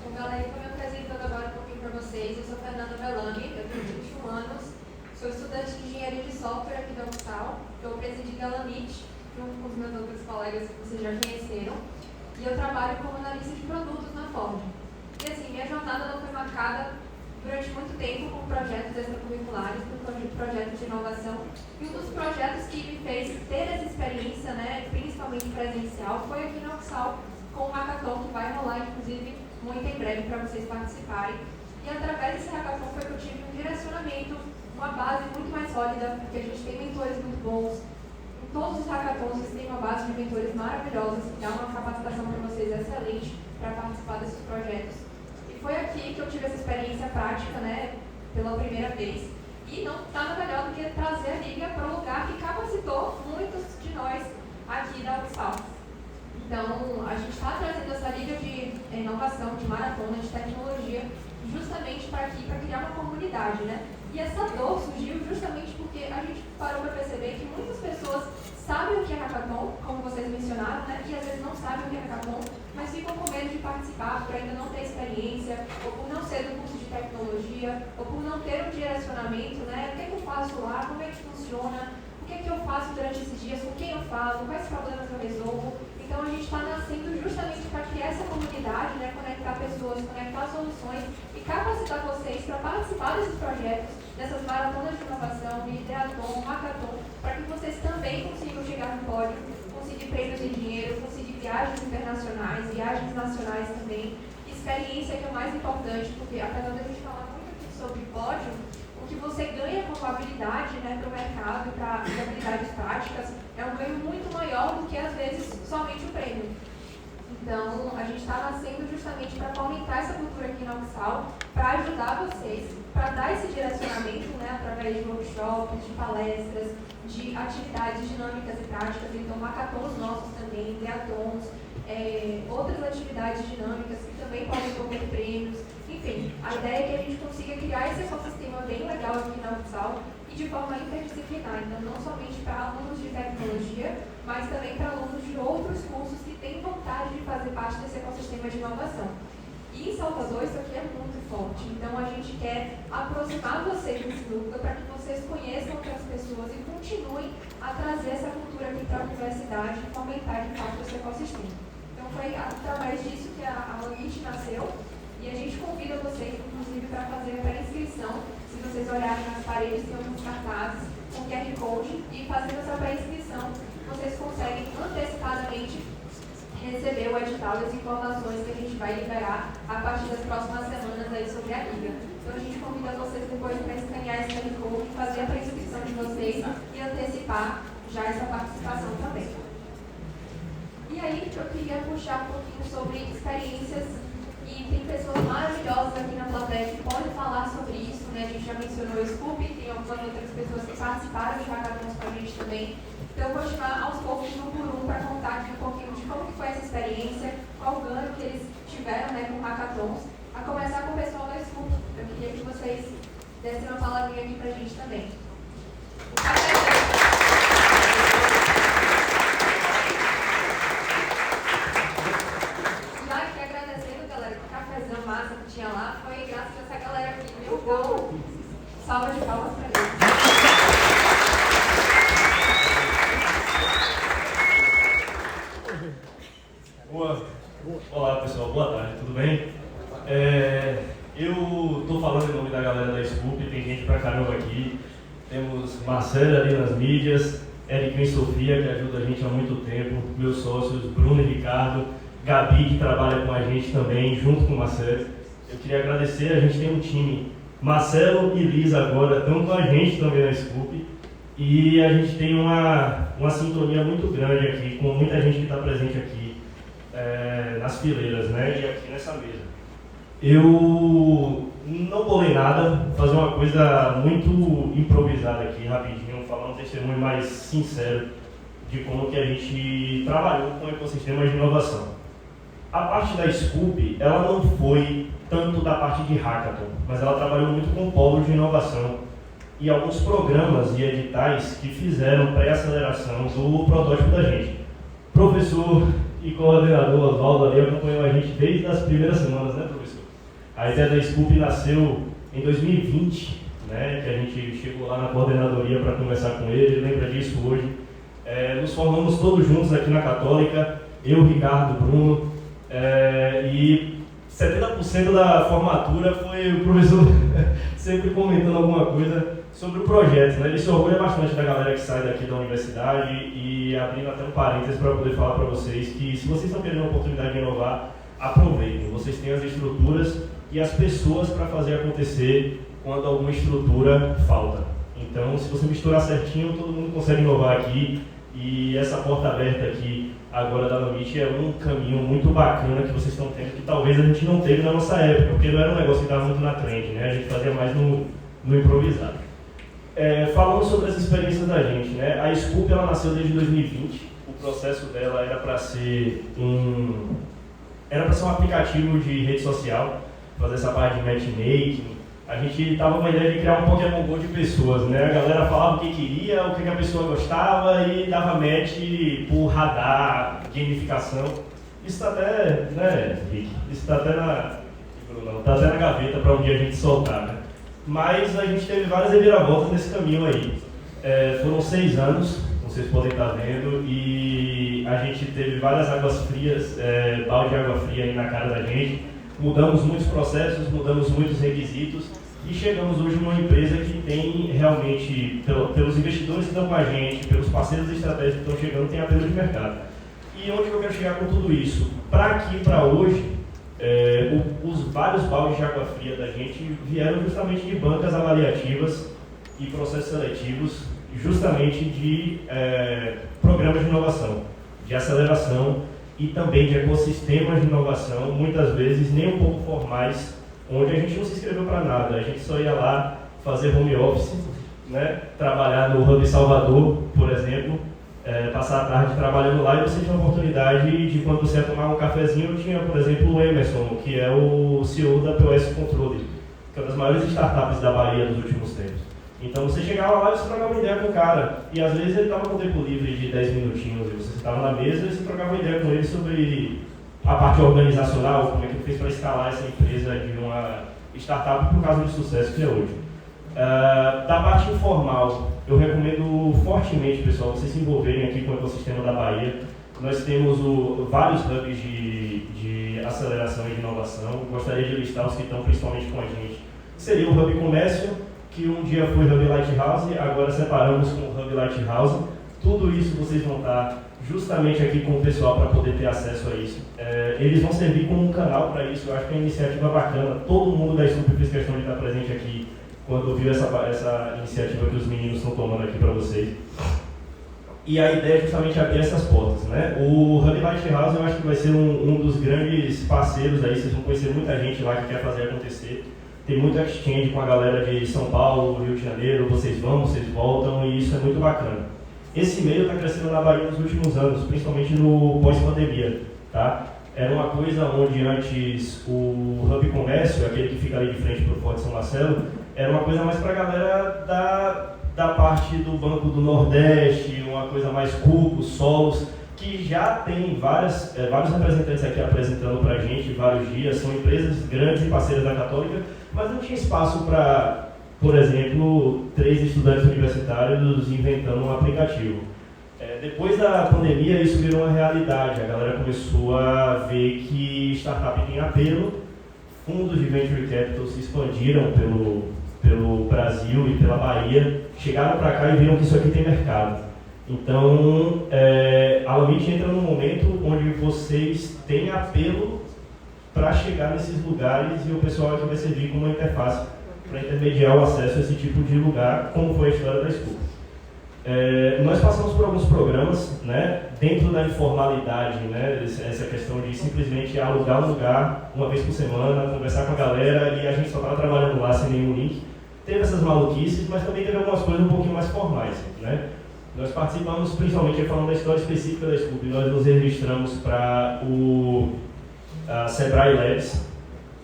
Bom, galera, estou me apresentando agora um pouquinho para vocês. Eu sou Fernanda Bellamy, eu tenho 21 anos, sou estudante de engenharia de software aqui da UFSAL, eu presidi Gala Meet, junto com os meus outros colegas que vocês já conheceram, e eu trabalho como analista de produtos na Ford. E assim, minha jornada não foi marcada durante muito tempo com projetos extracurriculares, com projetos de inovação, e um dos projetos que me fez ter essa experiência, né, principalmente presencial, foi aqui na UFSAL, com o Hackathon, que vai rolar, inclusive, muito em breve para vocês participarem. E através desse Hackathon foi que eu tive um direcionamento, uma base muito mais sólida, porque a gente tem mentores muito bons. Em todos os hackathons vocês têm uma base de mentores maravilhosos, que dá uma capacitação para vocês excelente para participar desses projetos. E foi aqui que eu tive essa experiência prática, né, pela primeira vez. E não nada melhor do que trazer a Liga para um lugar que capacitou muitos de nós aqui da UFSAL. Então, a gente está trazendo essa Liga de inovação, de maratona, de tecnologia, justamente para aqui, para criar uma comunidade, né? E essa dor surgiu justamente porque a gente parou para perceber que muitas pessoas sabem o que é hackathon, como vocês mencionaram, né? E às vezes não sabem o que é hackathon, mas ficam com medo de participar por ainda não ter experiência, ou por não ser do curso de tecnologia, ou por não ter um direcionamento, né? O que é que eu faço lá? Como é que funciona? O que é que eu faço durante esses dias? Com quem eu falo? Quais problemas eu resolvo? Então, a gente está nascendo justamente para criar essa comunidade, né, conectar pessoas, conectar soluções e capacitar vocês para participar desses projetos, dessas maratonas de inovação, de triatlon, hackathon, para que vocês também consigam chegar no pódio, conseguir prêmios em dinheiro, conseguir viagens internacionais, viagens nacionais também. Experiência que é o mais importante, porque apesar de a gente falar muito aqui sobre pódio, o que você ganha como habilidade, né, para o mercado e para habilidades práticas é um ganho muito maior do que, às vezes, somente o prêmio. Então, a gente está nascendo justamente para fomentar essa cultura aqui na UFSAL, para ajudar vocês, para dar esse direcionamento, né, através de workshops, de palestras, de atividades dinâmicas e práticas, então hackathons nossos também, triatlons, outras atividades dinâmicas que também podem conter prêmios. Enfim, a ideia é que a gente consiga criar esse ecossistema bem legal aqui na UFSAL e de forma interdisciplinar, então não somente para alunos de tecnologia, mas também para alunos de outros cursos que têm vontade de fazer parte desse ecossistema de inovação. E em Salvador isso aqui é muito forte, então a gente quer aproximar vocês desse núcleo para que vocês conheçam outras pessoas e continuem a trazer essa cultura aqui para a universidade e fomentar de fato esse ecossistema. Então foi através disso que a Lanit nasceu e a gente convida vocês, inclusive, para fazer a pré-inscrição. Se vocês olharem nas paredes, tem alguns cartazes com QR Code e fazendo essa pré-inscrição, vocês conseguem antecipadamente receber o edital e as informações que a gente vai liberar a partir das próximas semanas aí sobre a Liga. Então a gente convida vocês depois para escanear esse QR Code, fazer a pré-inscrição de vocês e antecipar já essa participação também. E aí eu queria puxar um pouquinho sobre experiências, e tem pessoas maravilhosas aqui na plateia que podem falar sobre isso, né? A gente já mencionou o Scoop, tem algumas outras pessoas que participaram de hackathons com a gente também. Então eu vou chamar aos poucos, um por um, para contar aqui um pouquinho de como que foi essa experiência, qual o ganho que eles tiveram, né, com hackathons. A começar com o pessoal da Scoop. Eu queria que vocês dessem uma palavrinha aqui pra gente também. Já que agradecendo que tinha lá foi graças a essa galera aqui, viu? Então, salva de palmas pra eles. Olá pessoal, boa tarde, tudo bem? Eu estou falando em nome da galera da Scoop, tem gente pra caramba aqui. Temos Marcelo ali nas mídias, Eric e Sofia, que ajuda a gente há muito tempo, meus sócios Bruno e Ricardo, Gabi, que trabalha com a gente também, junto com o Marcelo. Eu queria agradecer, a gente tem um time, Marcelo e Liz agora estão com a gente também na Scoop, e a gente tem uma sintonia muito grande aqui, com muita gente que está presente aqui nas fileiras, né, e aqui nessa mesa. Eu não bolei nada, vou fazer uma coisa muito improvisada aqui, rapidinho, falar um testemunho mais sincero de como que a gente trabalhou com ecossistemas de inovação. A parte da Scoop, ela não foi tanto da parte de hackathon, mas ela trabalhou muito com polos de inovação e alguns programas e editais que fizeram pré-aceleração do protótipo da gente. Professor e coordenador Oswaldo ali acompanhou a gente desde as primeiras semanas, né, professor? A ideia da Scoop nasceu em 2020, né, que a gente chegou lá na coordenadoria para conversar com ele, lembra disso hoje. Nos formamos todos juntos aqui na Católica, eu, Ricardo, Bruno, e 70% da formatura foi o professor sempre comentando alguma coisa sobre o projeto, né? Ele se orgulha bastante da galera que sai daqui da universidade e abrindo até um parênteses para poder falar para vocês que se vocês estão querendo a oportunidade de inovar, aproveitem. Vocês têm as estruturas e as pessoas para fazer acontecer quando alguma estrutura falta. Então, se você misturar certinho, todo mundo consegue inovar aqui e essa porta aberta aqui agora da Lamit é um caminho muito bacana que vocês estão tendo que talvez a gente não teve na nossa época, porque não era um negócio que estava muito na trend, né? A gente fazia mais no improvisado. Falando sobre as experiências da gente, né? A Scoop ela nasceu desde 2020, o processo dela era para ser um aplicativo de rede social, fazer essa parte de matchmaking. A gente estava com a ideia de criar um Pokémon GO de pessoas, né? A galera falava o que queria, o que a pessoa gostava e dava match por radar, gamificação. Isso está até, né, Rick? Isso está até na gaveta para um dia a gente soltar, né? Mas a gente teve várias reviravoltas nesse caminho aí. Foram 6 anos, vocês podem estar vendo, e a gente teve várias águas frias, balde de água fria aí na cara da gente. Mudamos muitos processos, mudamos muitos requisitos e chegamos hoje numa empresa que tem realmente, pelos investidores que estão com a gente, pelos parceiros estratégicos que estão chegando, tem apelo de mercado. E onde eu quero chegar com tudo isso? Para aqui, para hoje, os vários baldes de água fria da gente vieram justamente de bancas avaliativas e processos seletivos, justamente de programas de inovação, de aceleração e também de ecossistemas de inovação, muitas vezes nem um pouco formais, onde a gente não se inscreveu para nada, a gente só ia lá fazer home office, né? Trabalhar no Hub Salvador, por exemplo, passar a tarde trabalhando lá e você tinha a oportunidade de, quando você ia tomar um cafezinho, tinha, por exemplo, o Emerson, que é o CEO da POS Controle, que é uma das maiores startups da Bahia dos últimos tempos. Então você chegava lá e você trocava uma ideia com o cara, e às vezes ele estava com tempo livre de 10 minutinhos, e você estava na mesa e você trocava uma ideia com ele sobre a parte organizacional, como é que ele fez para escalar essa empresa de uma startup por causa do sucesso que é hoje. Da parte informal, eu recomendo fortemente, pessoal, vocês se envolverem aqui com o ecossistema da Bahia. Nós temos vários hubs de aceleração e de inovação. Gostaria de listar os que estão principalmente com a gente. Seria o Hub Comércio, que um dia foi Hub Lighthouse, agora separamos com o Hub Lighthouse. Tudo isso vocês vão estar justamente aqui com o pessoal para poder ter acesso a isso. Eles vão servir como um canal para isso. Eu acho que é uma iniciativa bacana. Todo mundo da Scoop fez questão de estar presente aqui quando viu essa iniciativa que os meninos estão tomando aqui para vocês. E a ideia é justamente abrir essas portas, né? O Hub Lighthouse eu acho que vai ser um dos grandes parceiros aí, vocês vão conhecer muita gente lá que quer fazer acontecer. Tem muito exchange com a galera de São Paulo, Rio de Janeiro, vocês vão, vocês voltam, e isso é muito bacana. Esse meio está crescendo na Bahia nos últimos anos, principalmente no pós-pandemia, tá? Era uma coisa onde antes o Hub Comércio, aquele que fica ali de frente para o Forte São Marcelo, era uma coisa mais para a galera da parte do Banco do Nordeste, uma coisa mais cubos, solos, que já tem vários representantes aqui apresentando para a gente vários dias, são empresas grandes e parceiras da Católica, mas não tinha espaço para, por exemplo, 3 estudantes universitários inventando um aplicativo. Depois da pandemia, isso virou uma realidade. A galera começou a ver que startup tem apelo, fundos de venture capital se expandiram pelo Brasil e pela Bahia, chegaram para cá e viram que isso aqui tem mercado. Então, a Alamit entra num momento onde vocês têm apelo para chegar nesses lugares e o pessoal aqui vai servir como uma interface para intermediar o acesso a esse tipo de lugar, como foi a história da Scoop. Nós passamos por alguns programas, né, dentro da informalidade, né, essa questão de simplesmente alugar um lugar uma vez por semana, conversar com a galera e a gente só estava trabalhando lá sem nenhum link. Teve essas maluquices, mas também teve algumas coisas um pouquinho mais formais, né? Nós participamos, principalmente falando da história específica da Scoop, nós nos registramos para o Sebrae Labs.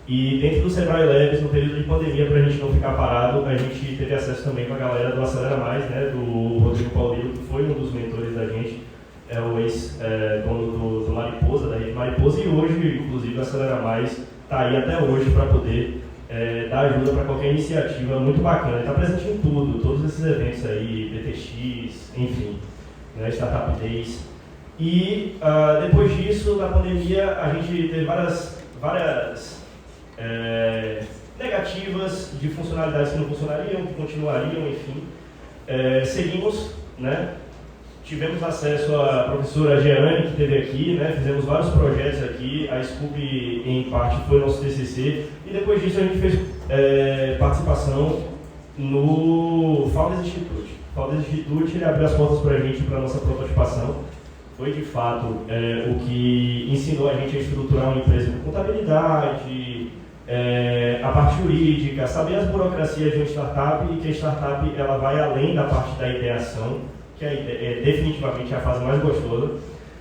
E dentro do Sebrae Labs, no período de pandemia, para a gente não ficar parado, a gente teve acesso também com a galera do Acelera Mais, né, do Rodrigo Paulino, que foi um dos mentores da gente, é o ex-dono do Mariposa, da rede Mariposa, e hoje, inclusive, o Acelera Mais está aí até hoje para poder dar ajuda para qualquer iniciativa muito bacana. Está presente em tudo, todos esses eventos aí, BTX, enfim, né, Startup Days. E depois disso, na pandemia, a gente teve várias negativas de funcionalidades que não funcionariam, que continuariam, enfim. Seguimos, né? Tivemos acesso à professora Jeane, que esteve aqui, né? Fizemos vários projetos aqui, a Scoop, em parte, foi nosso TCC, e depois disso a gente fez participação no Founders Institute. O Founders Institute ele abriu as portas para a gente, para a nossa prototipação. Foi, de fato, o que ensinou a gente a estruturar uma empresa com contabilidade, a parte jurídica, saber as burocracias de uma startup e que a startup ela vai além da parte da ideação, que é definitivamente a fase mais gostosa,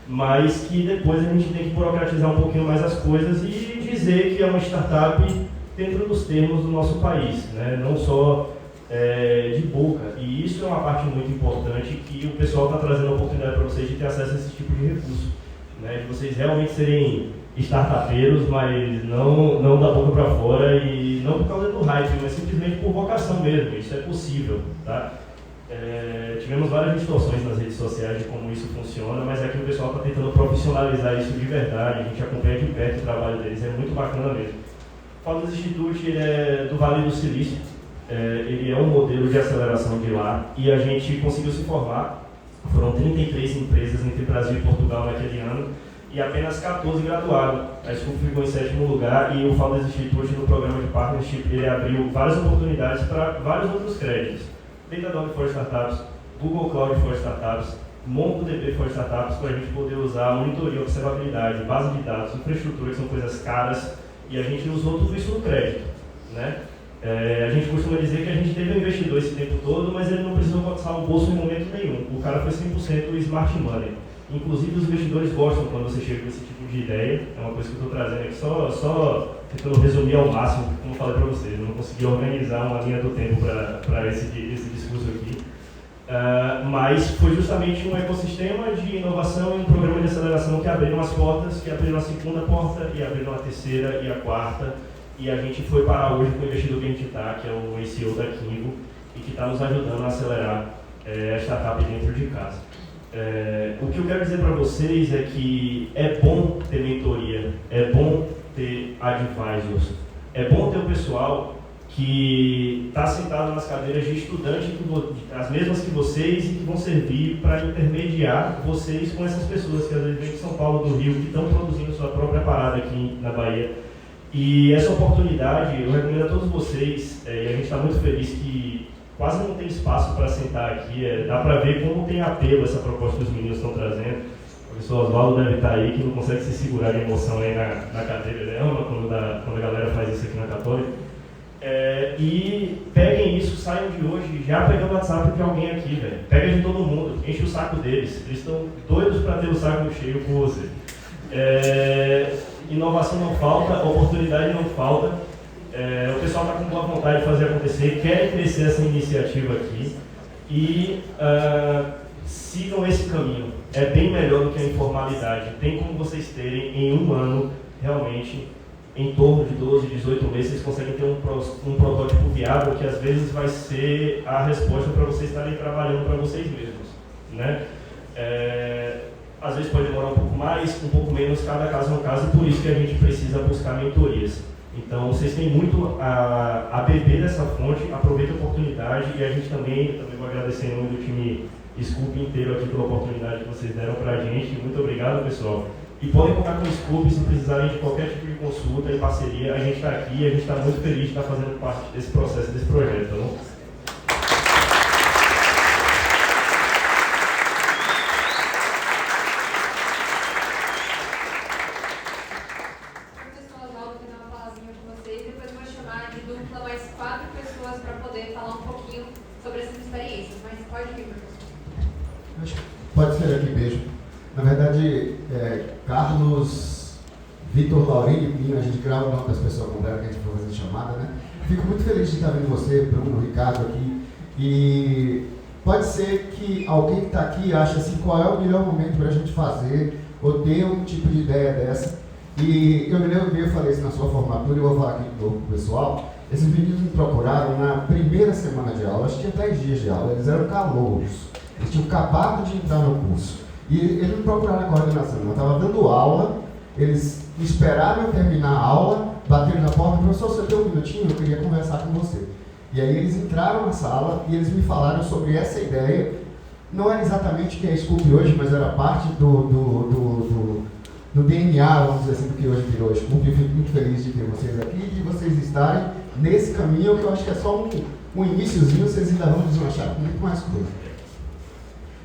mas que depois a gente tem que burocratizar um pouquinho mais as coisas e dizer que é uma startup dentro dos termos do nosso país, né? Não só de boca. E isso é uma parte muito importante que o pessoal está trazendo a oportunidade para vocês de ter acesso a esse tipo de recurso, né? De vocês realmente serem startupeiros, mas não da boca para fora e não por causa do hype, mas simplesmente por vocação mesmo. Isso é possível, tá? Tivemos várias distorções nas redes sociais de como isso funciona, mas aqui o pessoal está tentando profissionalizar isso de verdade. A gente acompanha de perto o trabalho deles, é muito bacana mesmo. O Founders Institute ele é do Vale do Silício, ele é um modelo de aceleração de lá e a gente conseguiu se formar. Foram 33 empresas entre Brasil e Portugal naquele ano e apenas 14 graduaram. A Scoop ficou em 7º lugar e o Founders Institute, no programa de Partnership, ele abriu várias oportunidades para vários outros créditos. Datadog for Startups, Google Cloud for Startups, MongoDB for Startups, para a gente poder usar monitoria, observabilidade, base de dados, infraestrutura, que são coisas caras, e a gente usou tudo isso no crédito, né? A gente costuma dizer que a gente teve um investidor esse tempo todo, mas ele não precisou coçar o bolso em momento nenhum. O cara foi 100% smart money. Inclusive, os investidores gostam quando você chega com esse tipo de ideia. É uma coisa que eu estou trazendo aqui, só tentando resumir ao máximo, como eu falei para vocês. Eu não consegui organizar uma linha do tempo para esse discurso aqui. Mas foi justamente um ecossistema de inovação e um programa de aceleração que abriram as portas, que abriram a 2ª porta, e abriram a 3ª e a 4ª. E a gente foi parar hoje com o investidor que a gente está, que é o ACO da Kimbo, e que está nos ajudando a acelerar a startup dentro de casa. O que eu quero dizer para vocês é que é bom ter mentoria, é bom ter advisors, é bom ter o pessoal que está sentado nas cadeiras de estudante, as mesmas que vocês, e que vão servir para intermediar vocês com essas pessoas que às vezes vêm de São Paulo, do Rio, que estão produzindo sua própria parada aqui na Bahia. E essa oportunidade eu recomendo a todos vocês, e a gente está muito feliz que quase não tem espaço para sentar aqui, dá para ver como tem apelo essa proposta que os meninos estão trazendo. O professor Oswaldo deve estar aí, que não consegue se segurar de emoção aí na cadeira, ele ama quando a galera faz isso aqui na Católica. E peguem isso, saiam de hoje já pegando o WhatsApp de alguém aqui, velho. Pega de todo mundo, enche o saco deles, eles estão doidos para ter o saco cheio com você. Inovação não falta, oportunidade não falta. O pessoal está com boa vontade de fazer acontecer, querem crescer essa iniciativa aqui. E sigam esse caminho. É bem melhor do que a informalidade. Tem como vocês terem em um ano, realmente, em torno de 12, 18 meses, vocês conseguem ter um protótipo viável que às vezes vai ser a resposta para vocês estarem trabalhando para vocês mesmos, né? Às vezes pode demorar um pouco mais, um pouco menos, cada caso é um caso, e por isso que a gente precisa buscar mentorias. Então, vocês têm muito a beber dessa fonte, aproveita a oportunidade, e a gente também vou agradecer em nome do time Scoop inteiro aqui pela oportunidade que vocês deram para a gente. Muito obrigado, pessoal. E podem contar com o Scoop se precisarem de qualquer tipo de consulta e parceria. A gente está aqui e a gente está muito feliz de estar fazendo parte desse processo, desse projeto. Tá bom? Pode ser aqui mesmo. Na verdade, Carlos Vitor Laurini Pinho, a gente grava o nome das pessoas completas que a gente for fazer chamada, né? Fico muito feliz de estar vendo você, Bruno, Ricardo aqui. E pode ser que alguém que está aqui ache assim, qual é o melhor momento para a gente fazer ou ter um tipo de ideia dessa. E eu me lembro bem, eu falei isso na sua formatura, e eu vou falar aqui de novo para o pessoal. Esses meninos me procuraram na primeira semana de aula, acho que tinha 10 dias de aula, eles eram calouros. Eles tinham acabado de entrar no curso. E eles me procuraram na coordenação. Eu estava dando aula, eles esperaram eu terminar a aula, bateram na porta, professor, você tem um minutinho? Eu queria conversar com você. E aí eles entraram na sala e eles me falaram sobre essa ideia. Não era exatamente o que é Scoop hoje, mas era parte do DNA, vamos dizer assim, do que hoje virou Scoop. Eu fico muito feliz de ter vocês aqui e de vocês estarem nesse caminho, que eu acho que é só um iniciozinho, vocês ainda vão deslanchar com muito mais coisa.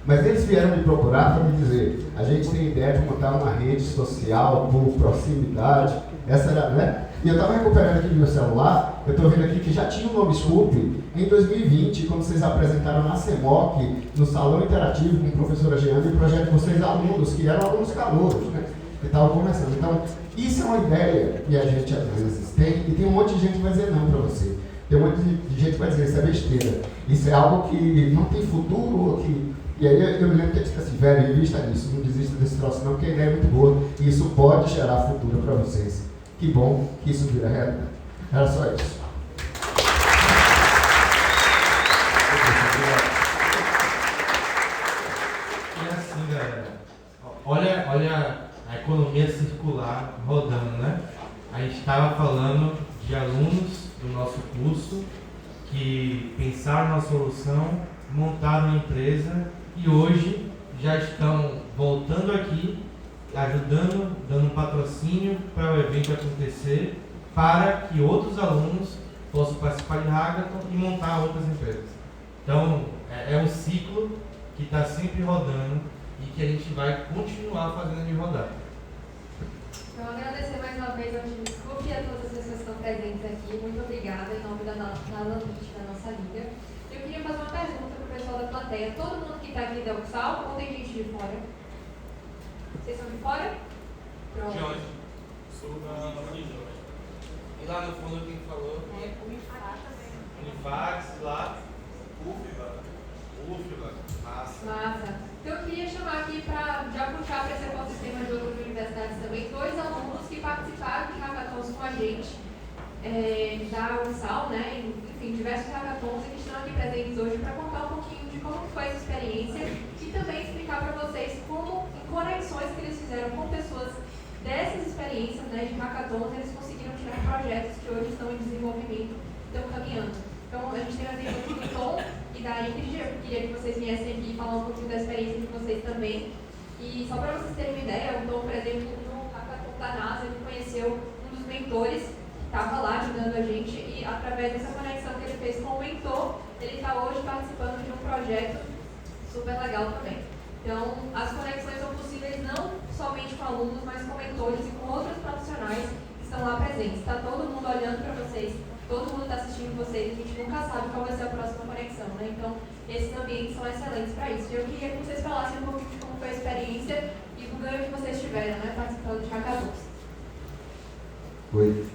Mas eles vieram me procurar para me dizer, a gente tem ideia de montar uma rede social por proximidade, essa era, né? E eu estava recuperando aqui no meu celular, eu estou vendo aqui que já tinha o nome Scoop em 2020, quando vocês apresentaram na CEMOC, no Salão Interativo com a professora Jeane, o projeto de vocês alunos, que eram alunos calouros, né? Que estavam começando. Então, isso é uma ideia que a gente às vezes tem, e tem um monte de gente que vai dizer não para você. Tem um monte de gente que vai dizer, isso é besteira, isso é algo que não tem futuro, E aí eu me lembro que eu disse assim, velho, invista nisso, não desista desse troço não, porque a ideia é muito boa e isso pode gerar futuro para vocês. Que bom que isso vira realidade. Era só isso. E assim, galera, olha a economia circular rodando, né? A gente estava falando de alunos do nosso curso que pensaram na solução, montaram uma empresa e hoje já estão voltando aqui, ajudando, dando patrocínio para o evento acontecer, para que outros alunos possam participar de Hackathon e montar outras empresas. Então, é um ciclo que está sempre rodando e que a gente vai continuar fazendo ele rodar. Então, agradecer mais uma vez ao time Scoop e a todas as pessoas que estão presentes aqui. Muito obrigada em nome da nossa liga. Eu queria fazer uma pergunta para o pessoal da plateia. Todo mundo que está aqui deu salvo ou tem gente de fora? Vocês são de fora? Pronto. De onde? Sou da Unijovem. E lá no fundo quem falou? Unifax, lá. UFBA. Massa. Então eu queria chamar aqui para já puxar para esse ecossistema de outras universidades também, 2 alunos que participaram de hackathons com a gente, da Unisal, né? Enfim, diversos hackathons que estão aqui presentes hoje para contar um pouquinho de como foi essa experiência e também explicar para vocês como, em conexões que eles fizeram com pessoas dessas experiências, né, de hackathons, eles conseguiram tirar projetos que hoje estão em desenvolvimento e estão caminhando. Então, a gente tem a exemplo aqui do Tom e da Ingrid. Eu queria que vocês viessem aqui falar um pouquinho da experiência de vocês também. E só para vocês terem uma ideia, o Tom, por exemplo, no hackathon da NASA, ele conheceu um dos mentores que estava lá ajudando a gente e, através dessa conexão que ele fez com o mentor, ele está hoje participando de um projeto super legal também. Então, as conexões são possíveis não somente com alunos, mas com mentores e com outros profissionais que estão lá presentes. Está todo mundo olhando para vocês, todo mundo está assistindo vocês, a gente nunca sabe qual vai ser a próxima conexão, né? Então, esses ambientes são excelentes para isso. E eu queria que vocês falassem um pouquinho de como foi a experiência e do ganho que vocês tiveram, né, participando de hackathons. Oi.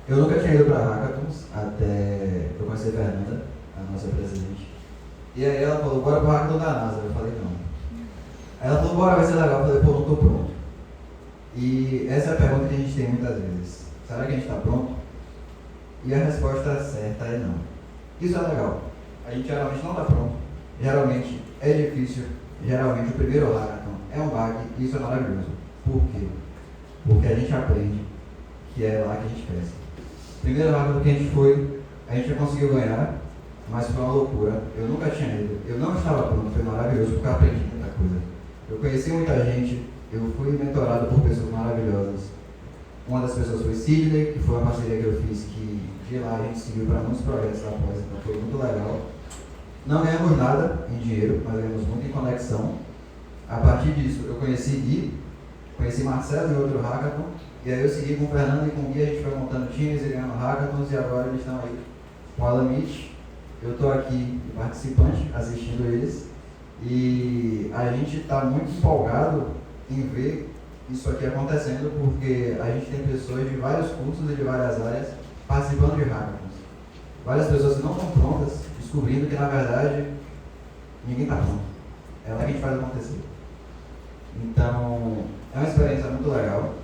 Eu nunca tinha ido para hackathons até eu conhecer a Fernanda, a nossa presidente. E aí ela falou, bora pro hackathon da NASA. Eu falei, não. Aí ela falou, bora, vai ser legal. Eu falei, pô, não tô pronto. E essa é a pergunta que a gente tem muitas vezes. Será que a gente está pronto? E a resposta certa é não. Isso é legal. A gente geralmente não está pronto. Geralmente é difícil. Geralmente o primeiro hackathon é um bug e isso é maravilhoso. Por quê? Porque a gente aprende que é lá que a gente cresce. Primeiro hackathon que a gente foi, a gente já conseguiu ganhar, mas foi uma loucura. Eu nunca tinha ido. Eu não estava pronto, foi maravilhoso porque eu aprendi muita coisa. Eu conheci muita gente, eu fui mentorado por pessoas maravilhosas. Uma das pessoas foi Sidney, que foi uma parceria que eu fiz, que de lá a gente seguiu para muitos projetos após, então foi muito legal. Não ganhamos nada em dinheiro, mas ganhamos muito em conexão. A partir disso, eu conheci Gui, conheci Marcelo em outro hackathon, e aí eu segui com o Fernando e com o Gui, a gente foi montando times e ganhando hackathons, e agora eles estão aí com o Alamite. Eu estou aqui de participante, assistindo eles, e a gente está muito empolgado em ver isso aqui acontecendo, porque a gente tem pessoas de vários cursos e de várias áreas participando de hackathons. Várias pessoas que não estão prontas, descobrindo que na verdade ninguém está pronto. É lá que a gente faz acontecer. Então, é uma experiência muito legal.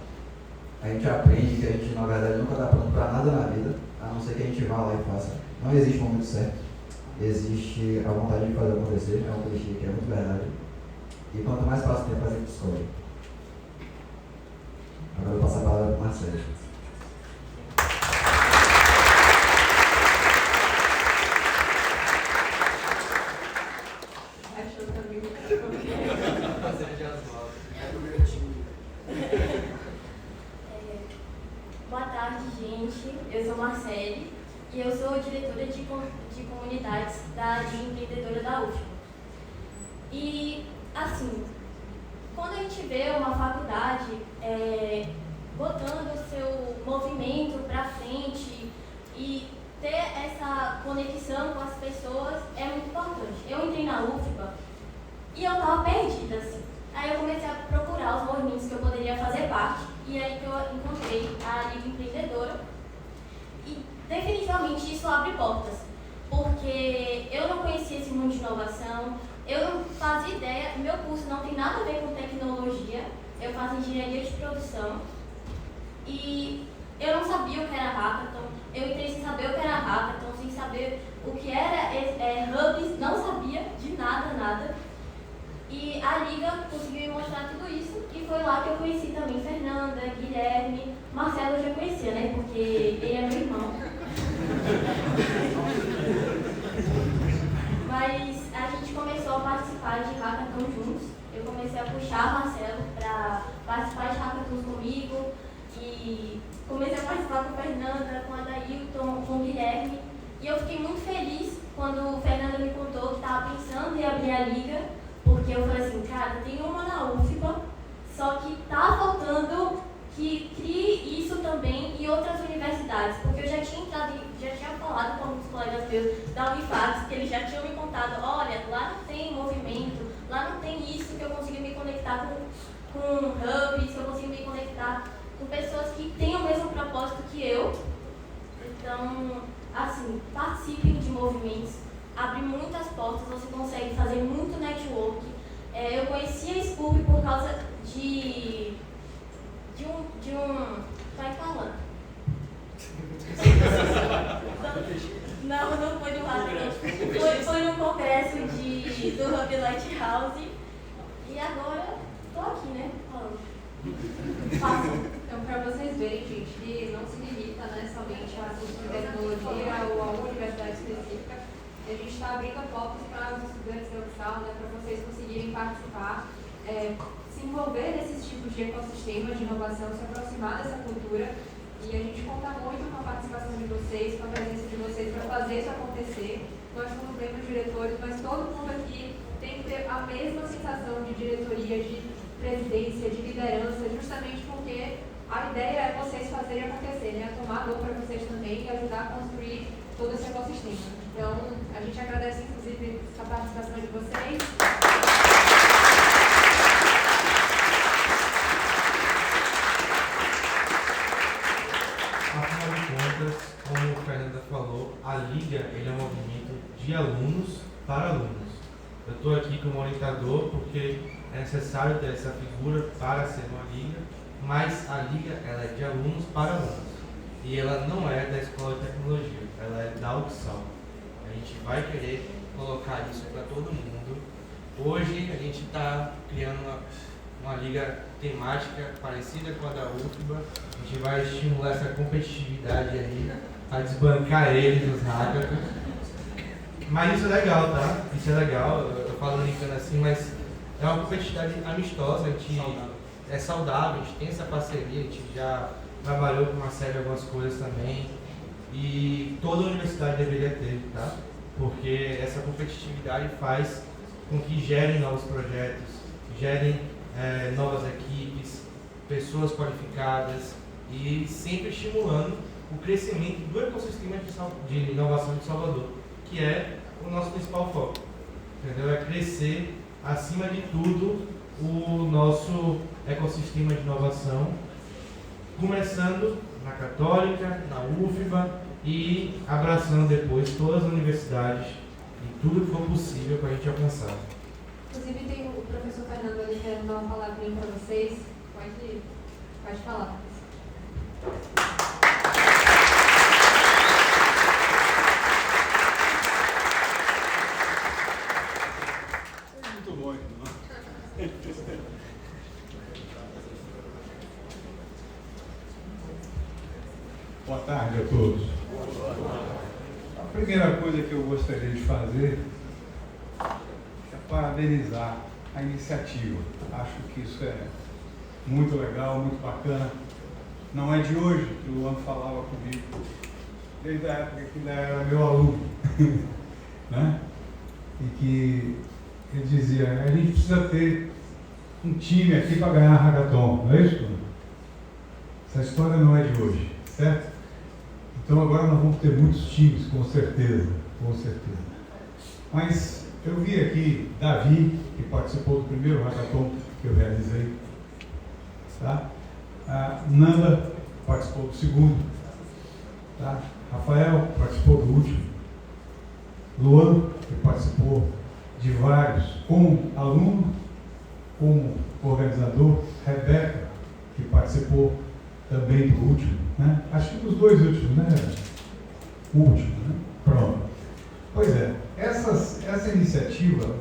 A gente aprende que a gente na verdade nunca está pronto para nada na vida, a não ser que a gente vá lá e faça. Não existe momento certo. Existe a vontade de fazer acontecer, é um clichê que é muito verdade. E quanto mais passa o tempo, a gente descobre. Agora eu passo a palavra para o Marcelo. Boa tarde, gente. Eu sou Marcele e eu sou diretora de comunidades da Liga Empreendedora da UFBA. E, assim, quando a gente vê uma faculdade botando o seu movimento para frente e ter essa conexão com as pessoas é muito importante. Eu entrei na UFBA e eu estava perdida, assim. Aí eu comecei a procurar os movimentos que eu poderia fazer parte e aí que eu encontrei a Liga Empreendedora. E definitivamente isso abre portas, porque eu não conhecia esse mundo de inovação, eu não fazia ideia, meu curso não tem nada a ver com tecnologia, eu faço engenharia de produção e eu não sabia o que era hackathon, eu entrei sem saber o que era hackathon, sem saber o que era hubs, não sabia de nada. E a Liga conseguiu me mostrar tudo isso e foi lá que eu conheci também Fernanda, Guilherme, Marcelo eu já conhecia, né, porque ele é meu irmão. Mas a gente começou a participar de hackathon juntos. Eu comecei a puxar Marcelo para participar de hackathons comigo e comecei a participar com a Fernanda, com a Dailton, com o Guilherme. E eu fiquei muito feliz quando o Fernando me contou que estava pensando em abrir a Liga, porque eu falei assim, cara, tem uma na UFBA, só que tá faltando que crie isso também em outras universidades, porque eu já tinha falado com alguns colegas meus da Unifax, que eles já tinham me contado, olha, lá não tem movimento, lá não tem isso, que eu consigo me conectar com hubs, que eu consigo me conectar com pessoas que têm o mesmo propósito que eu. Então, assim, participem de movimentos, abre muitas portas, você consegue fazer muito network. Eu conheci a SCUP por causa de um... Vai falando. Não foi no hackathon. Foi no congresso do Hub Lighthouse. E agora estou aqui, né? Falando. Então, para vocês verem, gente, que não se limita, né, somente a curso de tecnologia ou a uma universidade específica. A gente está abrindo portas para os estudantes da UFSAL, né, para vocês conseguirem participar, se envolver nesses tipos de ecossistemas de inovação, se aproximar dessa cultura. E a gente conta muito com a participação de vocês, com a presença de vocês para fazer isso acontecer. Nós somos membros diretores, mas todo mundo aqui tem que ter a mesma sensação de diretoria, de presidência, de liderança, justamente porque a ideia é vocês fazerem acontecer, né? Tomar dor para vocês também e ajudar a construir todo esse ecossistema. Então, a gente agradece, inclusive, a participação de vocês. Afinal de contas, como o Fernanda falou, a Liga ele é um movimento de alunos para alunos. Eu estou aqui como orientador porque é necessário ter essa figura para ser uma liga, mas a liga ela é de alunos para alunos. E ela não é da escola de tecnologia, ela é da opção. A gente vai querer colocar isso para todo mundo. Hoje a gente está criando uma liga temática parecida com a da UFBA. A gente vai estimular essa competitividade aí, a desbancar eles, os hackathons. Mas isso é legal, tá? Isso é legal, eu falo brincando assim, mas é uma competitividade amistosa, a gente é saudável, a gente tem essa parceria, a gente já trabalhou com uma série de algumas coisas também. E toda universidade deveria ter, tá? Porque essa competitividade faz com que gerem novos projetos, gerem novas equipes, pessoas qualificadas e sempre estimulando o crescimento do ecossistema de inovação de Salvador, que é o nosso principal foco, entendeu? É crescer, acima de tudo, o nosso ecossistema de inovação, começando na Católica, na UFBA e abraçando depois todas as universidades e tudo que for possível para a gente alcançar. Inclusive tem o professor Fernando ali querendo dar uma palavrinha para vocês. Pode falar. Muito bom, irmão. Boa tarde a todos. A primeira coisa que eu gostaria de fazer é parabenizar a iniciativa. Acho que isso é muito legal, muito bacana. Não é de hoje que o Luan falava comigo, desde a época que ainda era meu aluno, né? E que ele dizia, a gente precisa ter um time aqui para ganhar a hackathon, não é isso? Essa história não é de hoje, certo? Então agora nós vamos ter muitos times, com certeza, com certeza. Mas eu vi aqui Davi, que participou do primeiro hackathon que eu realizei, tá? A Nanda participou do segundo, tá? Rafael participou do último, Luan, que participou de vários, como aluno, como organizador, Rebeca, que participou também do último, né? Acho que dos dois últimos, né? O último, né? Pronto. Pois é, essa iniciativa,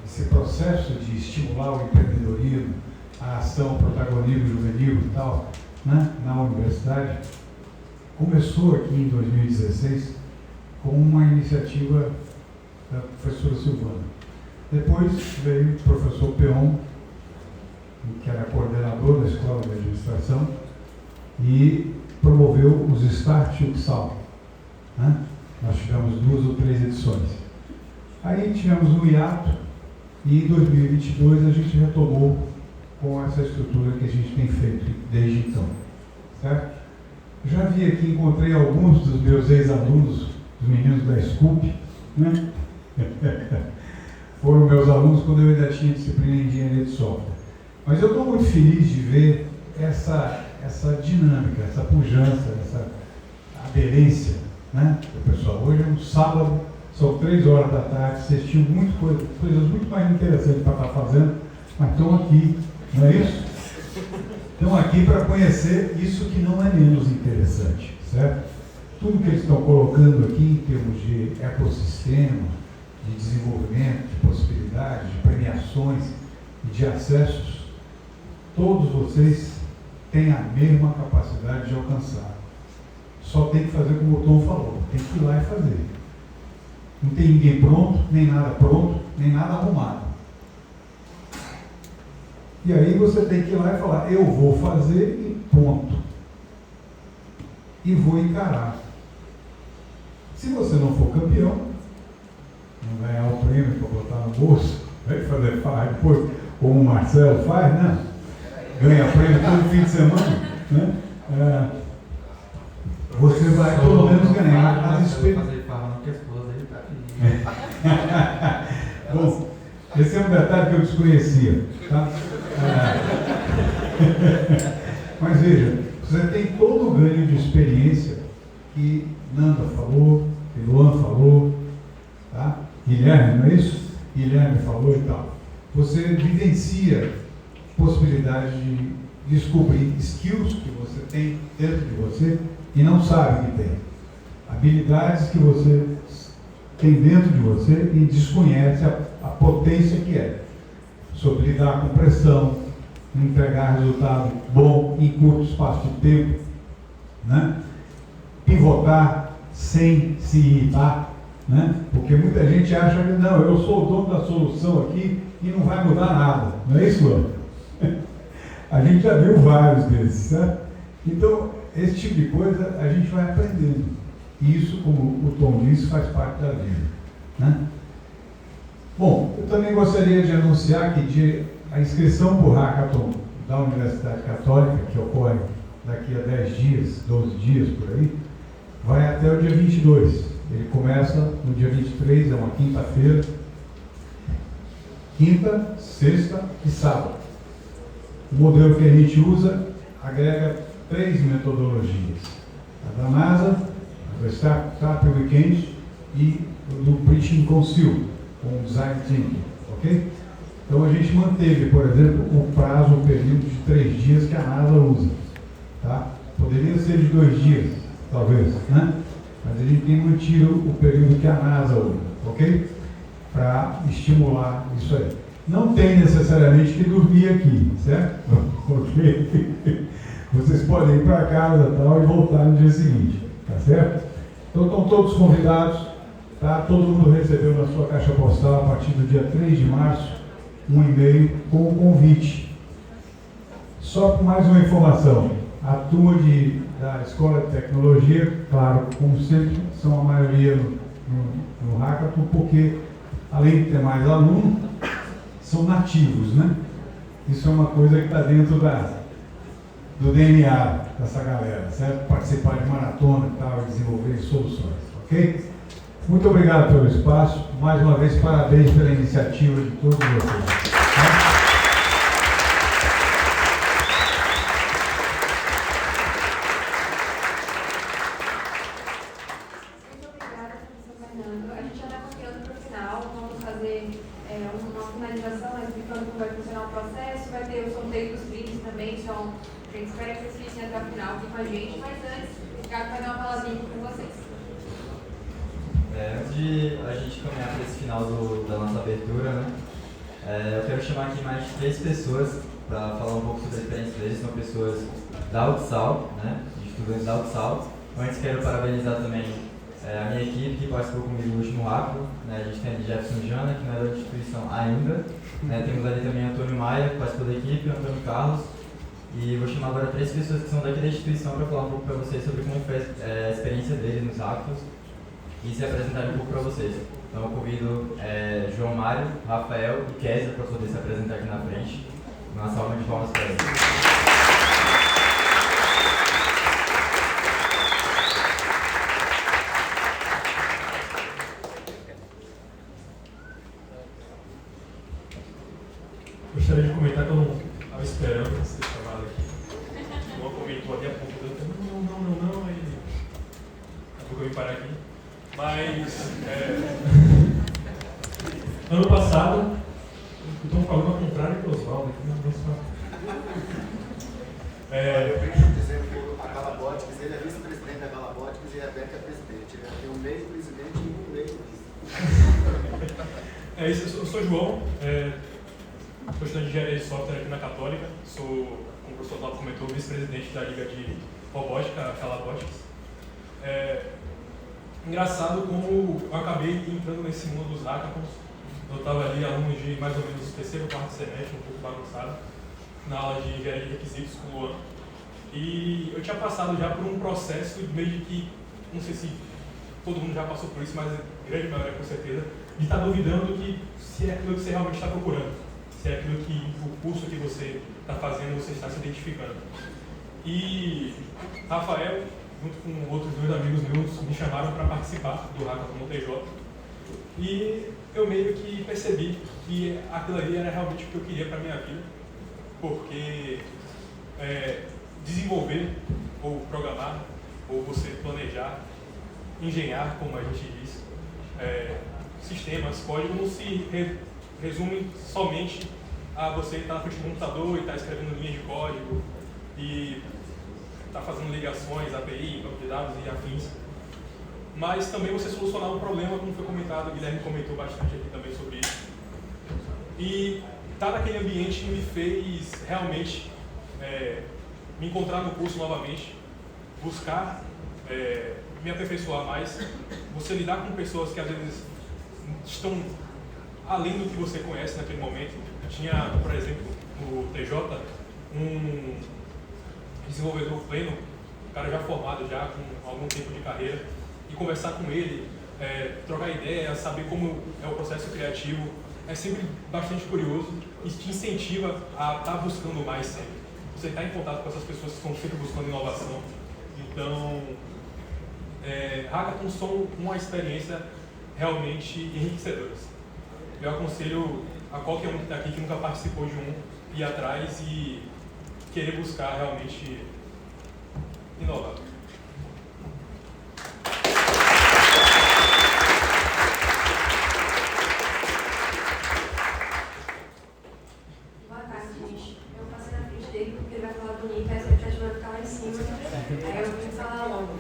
esse processo de estimular o empreendedorismo, a ação, o protagonismo juvenil e tal, né? Na universidade, começou aqui em 2016 com uma iniciativa da professora Silvana. Depois veio o professor Peon, que era coordenador da Escola de Administração, e promoveu os Start UPSAL, né? Nós tivemos 2 ou 3 edições. Aí tivemos um hiato e em 2022 a gente retomou com essa estrutura que a gente tem feito desde então, certo? Já vi aqui, encontrei alguns dos meus ex-alunos, os meninos da SCUP, né? Foram meus alunos quando eu ainda tinha disciplina em engenharia de software. Mas eu estou muito feliz de ver essa dinâmica, essa pujança, essa aderência, né, do pessoal. Hoje é um sábado, são 3 horas da tarde, vocês tinham coisas muito mais interessantes para estar fazendo, mas estão aqui, não é isso? Estão aqui para conhecer isso que não é menos interessante, certo? Tudo que eles estão colocando aqui em termos de ecossistema, de desenvolvimento, de possibilidades, de premiações e de acessos, todos vocês têm a mesma capacidade de alcançar. Só tem que fazer como o Tom falou, tem que ir lá e fazer. Não tem ninguém pronto, nem nada arrumado. E aí você tem que ir lá e falar, eu vou fazer e ponto. E vou encarar. Se você não for campeão, não ganhar o prêmio para botar no bolso, vai fazer farra depois, como o Marcelo faz, né? Ganha prêmio todo fim de semana, né? Você vai pelo menos ganhar as experiências. Bom, esse é um detalhe que eu desconhecia, tá? Mas veja, você tem todo o ganho de experiência que Nanda falou, que Luan falou, tá? Guilherme Guilherme, não é isso? Guilherme falou e tal. Você vivencia possibilidade de descobrir skills que você tem dentro de você e não sabe que tem. Habilidades que você tem dentro de você e desconhece a potência que é. Sobre lidar com pressão, entregar resultado bom em curto espaço de tempo, né? Pivotar sem se irritar, né? Porque muita gente acha que não, eu sou o dono da solução aqui e não vai mudar nada, não é isso, Luan? A gente já viu vários desses, né? Então, esse tipo de coisa a gente vai aprendendo. E isso, como o Tom disse, faz parte da vida, né? Bom, eu também gostaria de anunciar que a inscrição para o Hackathon da Universidade Católica, que ocorre daqui a 10 dias, 12 dias por aí, vai até o dia 22. Ele começa no dia 23, é uma quinta-feira. Quinta, sexta e sábado. O modelo que a gente usa agrega 3 metodologias. A da NASA, a do Startup Weekend e do Preaching Council, com Design Thinking, ok? Então a gente manteve, por exemplo, o prazo, o período de 3 dias que a NASA usa. Tá? Poderia ser de 2 dias, talvez, né? Mas a gente tem mantido o período que a NASA usa, ok? Para estimular isso aí. Não tem necessariamente que dormir aqui, certo? Ok? Vocês podem ir para casa tal, e voltar no dia seguinte, tá certo? Então estão todos convidados, tá? Todo mundo recebeu na sua caixa postal, a partir do dia 3 de março, um e-mail com o convite. Só com mais uma informação, a turma da Escola de Tecnologia, claro, como sempre, são a maioria no Hackathon, porque além de ter mais alunos, são nativos, né? Isso é uma coisa que está dentro do DNA dessa galera, certo? Participar de maratona e tal, e desenvolver soluções, ok? Muito obrigado pelo espaço, mais uma vez parabéns pela iniciativa de todos vocês. Espero que vocês fiquem até o final aqui com a gente, mas antes, o Ricardo vai dar uma palavrinha com vocês. Antes de a gente caminhar para esse final da nossa abertura, né, eu quero chamar aqui mais 3 pessoas para falar um pouco sobre a experiência deles. São pessoas da UTSAL, né, de estudantes da UTSAL. Antes quero parabenizar também a minha equipe que participou comigo no último Hackathon, né. A gente tem ali Jefferson Jana, que não é da instituição ainda, né. Temos ali também Antônio Maia, que participou da equipe, Antônio Carlos. E vou chamar agora 3 pessoas que são daqui da instituição para falar um pouco para vocês sobre como foi a experiência deles nos Hackathons e se apresentarem um pouco para vocês. Então eu convido João Mário, Rafael e Kézia para poder se apresentar aqui na frente. Uma salva de palmas para eles. Gostaria de comentar que eu não estava esperando você chamado aqui. O Luan comentou ali a pouco, não, aí daqui a pouco eu vim parar aqui. Mas, ano passado, estão falando ao contrário que o Oswaldo aqui, não eu preciso dizer que a Galabotics, ele é vice-presidente da Galabotics e a Beca é presidente. Ele tem um mês presidente e um mês vice. É isso, eu sou João. Sou estudante de engenharia de software aqui na Católica, sou, como o professor Otávio comentou, vice-presidente da Liga de Robótica, a Calabotics. Engraçado como eu acabei entrando nesse mundo dos hackathons. Eu estava ali, aluno de mais ou menos o 3º, 4º semestre, um pouco bagunçado, na aula de engenharia de requisitos com o Luan. E eu tinha passado já por um processo meio de que, não sei se todo mundo já passou por isso, mas a grande maioria com certeza, de estar duvidando que se é aquilo que você realmente está procurando. Se é aquilo que o curso que você está fazendo, você está se identificando. E Rafael, junto com outros 2 amigos meus, me chamaram para participar do Hackathon TJ. E eu meio que percebi que aquilo ali era realmente o que eu queria para a minha vida, porque desenvolver, ou programar, ou você planejar, engenhar, como a gente diz, sistemas, código, não se resume somente a você estar na frente do computador e estar escrevendo linhas de código e estar fazendo ligações, API, banco de dados e afins. Mas também você solucionar um problema, como foi comentado, o Guilherme comentou bastante aqui também sobre isso. E estar naquele ambiente me fez realmente me encontrar no curso novamente, buscar me aperfeiçoar mais, você lidar com pessoas que às vezes estão além do que você conhece naquele momento. Tinha, por exemplo, no TJ, um desenvolvedor pleno, um cara já formado, já com algum tempo de carreira, e conversar com ele, trocar ideias, saber como é o processo criativo, é sempre bastante curioso e te incentiva a estar buscando mais sempre. Você está em contato com essas pessoas que estão sempre buscando inovação. Então, hackathons são uma experiência realmente enriquecedora. Eu aconselho a qualquer um que está aqui que nunca participou de um, ir atrás e querer buscar realmente inovar. Boa tarde, gente. Eu passei na frente dele porque ele vai falar bonito, a expectativa vai ficar lá em cima. Aí eu vim falar logo.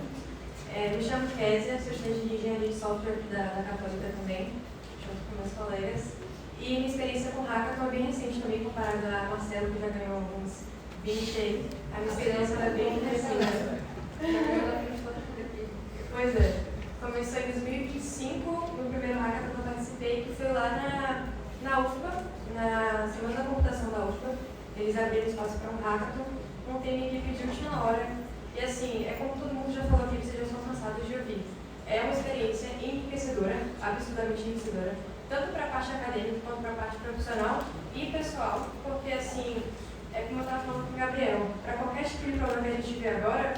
Me chamo Kézia, sou estudante de engenharia de software da Católica também, junto com meus colegas. E minha experiência com hackathon é bem recente também, comparada a Marcelo, que já ganhou alguns 20 aí. A minha experiência é bem recente. Pois é. Começou em 2025, no primeiro hackathon que eu participei, que foi lá na UFBA, na Semana da Computação da UFBA. Eles abriram espaço para um hackathon, um tema que pediu de última hora. E assim, como todo mundo já falou aqui, vocês já estão cansados de ouvir. É uma experiência enriquecedora, absurdamente enriquecedora, tanto para a parte acadêmica quanto para a parte profissional e pessoal, porque assim, como eu estava falando com o Gabriel, para qualquer tipo de problema que a gente vê agora,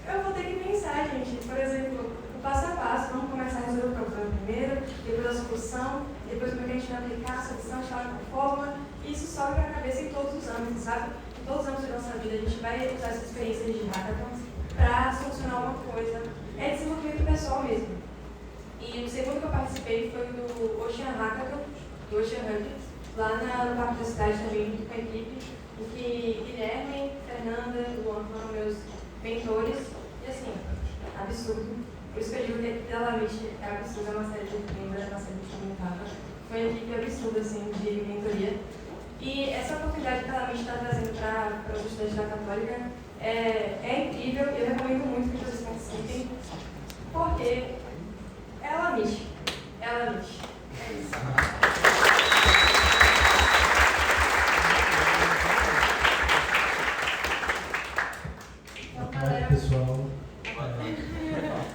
eu vou ter que pensar, gente, por exemplo, o passo a passo, vamos começar a resolver o problema primeiro, depois a solução, depois como é que a gente vai aplicar a solução, instalar uma forma, e isso sobe para a cabeça em todos os âmbitos, sabe? Em todos os âmbitos da nossa vida, a gente vai usar essa experiência de hackathons para solucionar uma coisa. É desenvolvimento pessoal mesmo. E o segundo que eu participei foi do Ocean Hackathon, do Ocean Hub, lá no Parque da Cidade também, com a equipe, em que Guilherme, Fernanda e Luan foram meus mentores. E assim, absurdo. Por isso que eu digo que claramente é absurdo, é uma série de membros, é uma série de comentava. Foi uma equipe absurda, assim, de mentoria. E essa oportunidade que a Lamich está trazendo para os estudantes da Católica é incrível, e eu recomendo muito que vocês participem, porque é a Lamich. É a Lamich. É isso. Boa tarde, pessoal.